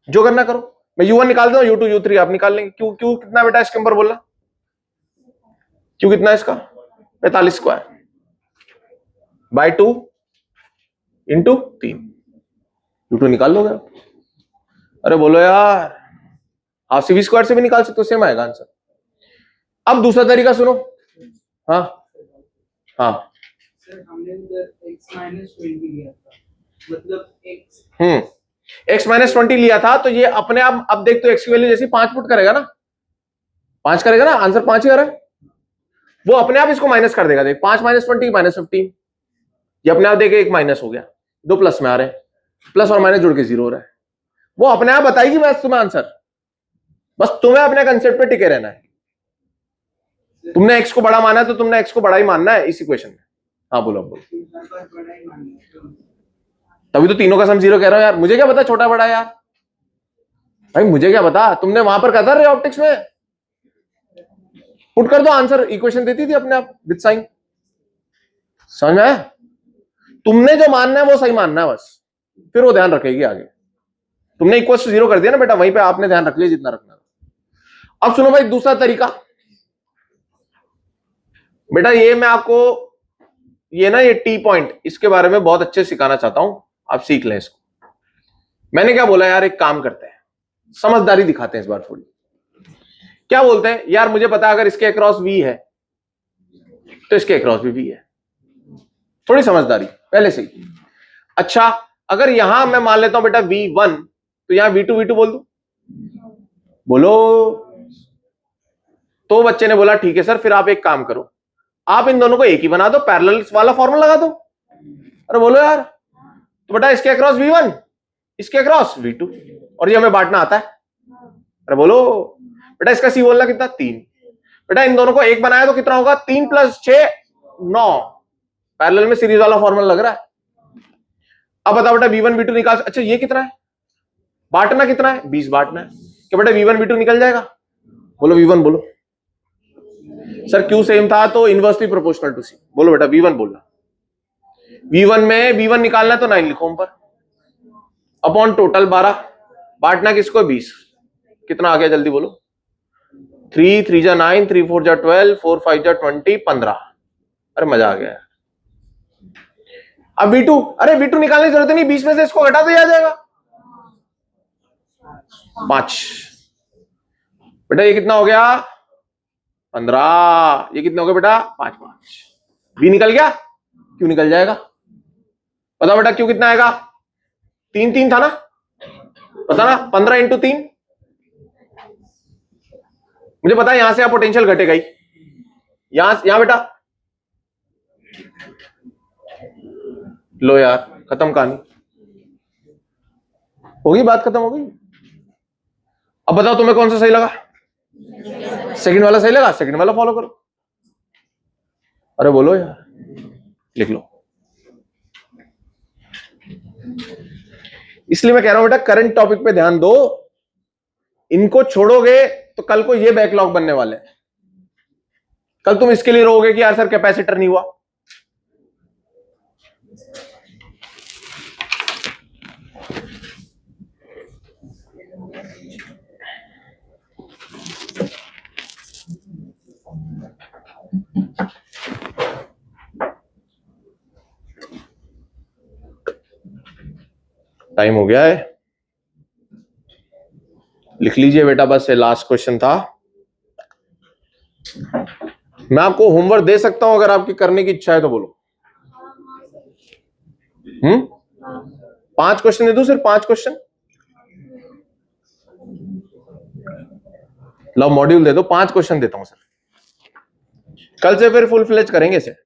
Speaker 1: जो करना करो। मैं U1 निकाल दूं, U2 U3 आप निकाल लेंगे। Q कितना बेटा इसके ऊपर बोलना? Q कितना है इसका? 45 स्क्वायर बाय 2 इंटू 3। U2 निकाल लोगे आप? अरे बोलो यार, हाफ सी वी स्क्वायर से भी निकाल सकते हो, सेम आएगा आंसर। अब दूसरा तरीका सुनो। हाँ हाँ
Speaker 3: सर हमने उधर x minus 20 लिया था, मतलब x
Speaker 1: x माइनस 20 लिया था, तो ये अपने आप अब देख तो x की वैल्यू जैसी 5 पुट करेगा ना, 5 करेगा ना, आंसर 5 ही आ रहा है, वो अपने आप इसको माइनस कर देगा। देख 5 माइनस 20 माइनस 15, ये अपने आप देखे एक माइनस हो गया, दो प्लस में आ रहे हैं, प्लस और माइनस जुड़ के 0 हो रहा है, वो अपने आप बताएगी बस तुम्हें आंसर। बस तुम्हें अपने कंसेप्ट पे टिके रहना है। तुमने x को बड़ा माना है तो तुमने x को बड़ा ही मानना है इस इक्वेशन में। हाँ बोलो बोलो।
Speaker 3: बड़ा ही मानना
Speaker 1: तभी तो तीनों का सम 0 कह रहा हूं यार, मुझे क्या पता छोटा बड़ा है यार, भाई मुझे क्या पता, तुमने वहां पर कहा था रे ऑप्टिक्स में, पुट कर दो आंसर, इक्वेशन देती थी अपने आप विद साइन। समझ में आया? तुमने जो मानना है वो सही मानना है बस, फिर वो ध्यान रखेगी आगे। तुमने इक्वल टू 0 कर दिया ना बेटा, वहीं पे आपने ध्यान रख लिया जितना रखना था। अब सुनो भाई दूसरा तरीका बेटा, ये मैं आपको ये ना ये टी पॉइंट इसके बारे में बहुत अच्छे से सिखाना चाहता हूं, आप सीख लें इसको। मैंने क्या बोला यार, एक काम करते हैं, समझदारी दिखाते हैं इस बार थोड़ी। क्या बोलते हैं यार, मुझे पता अगर इसके अक्रॉस v है तो इसके अक्रॉस भी v है, थोड़ी समझदारी पहले से ही। अच्छा अगर यहां मैं मान लेता हूं बेटा v1, तो यहां v2 बोल दू, बोलो। तो बच्चे ने बोला ठीक है सर, फिर आप एक काम करो, आप इन दोनों को एक ही बना दो, पैरेलल वाला फॉर्मूला लगा दो। अरे बोलो यार, तो बेटा इसके अक्रॉस v1, इसके अक्रॉस v2, और ये हमें बांटना आता है। अरे बोलो बेटा, इसका सी बोलना कितना 3, बेटा इन दोनों को एक बनाया तो कितना होगा, 3 + 6 9, पैरेलल में सीरीज वाला फॉर्मूला लग रहा है। अब बताओ बेटा v1 v2 निकाल, अच्छा ये कितना है, बांटना कितना है 20 बांटना है, क्या बेटा v1 v2 निकल जाएगा? बोलो v1 बोलो। सर क्यू सेम था तो इनवर्सली प्रोपोर्शनल टू सी, बोलो बेटा v1 बोलना। v1 में v1 निकालना है तो 9 लिखो ऊपर, अपॉन टोटल 12, बांटना किसको 20, कितना आ गया जल्दी बोलो, 3 3 जा 9, 3 4 जा 12, 4 5 जा 20, 15। अरे मजा आ गया। अब v2, अरे v2 निकालने की जरूरत नहीं, 20 में से इसको घटा तो आ जाएगा 5। बेटा ये कितना हो गया 15, ये कितना हो गया बेटा 5 5, v निकल गया, क्यों निकल जाएगा, बताओ बेटा क्यों कितना आएगा, 3 3 था ना, पता ना, 15 × 3, मुझे पता है यहां से आप पोटेंशियल घटेगा ही, यहां बेटा, लो यार खत्म कहानी, होगी बात खत्म हो गई। अब बताओ तुम्हें कौन सा सही लगा, सेकंड वाला सही लगा, सेकंड वाला फॉलो करो। अरे बोलो यार, लिख लो। इसलिए मैं कह रहा हूं बेटा करंट टॉपिक पे ध्यान दो, इनको छोड़ोगे तो कल को ये बैकलॉग बनने वाले हैं। कल तुम इसके लिए रोगे कि यार सर कैपेसिटर नहीं हुआ। टाइम हो गया है, लिख लीजिए बेटा, बस ये लास्ट क्वेश्चन था। मैं आपको होमवर्क दे सकता हूं अगर आपकी करने की इच्छा है तो बोलो। 5 क्वेश्चन दे दूं, सिर्फ 5 क्वेश्चन, लो मॉड्यूल दे दो, 5 क्वेश्चन देता हूं सर, कल से फिर फुल फ्लेज करेंगे इसे।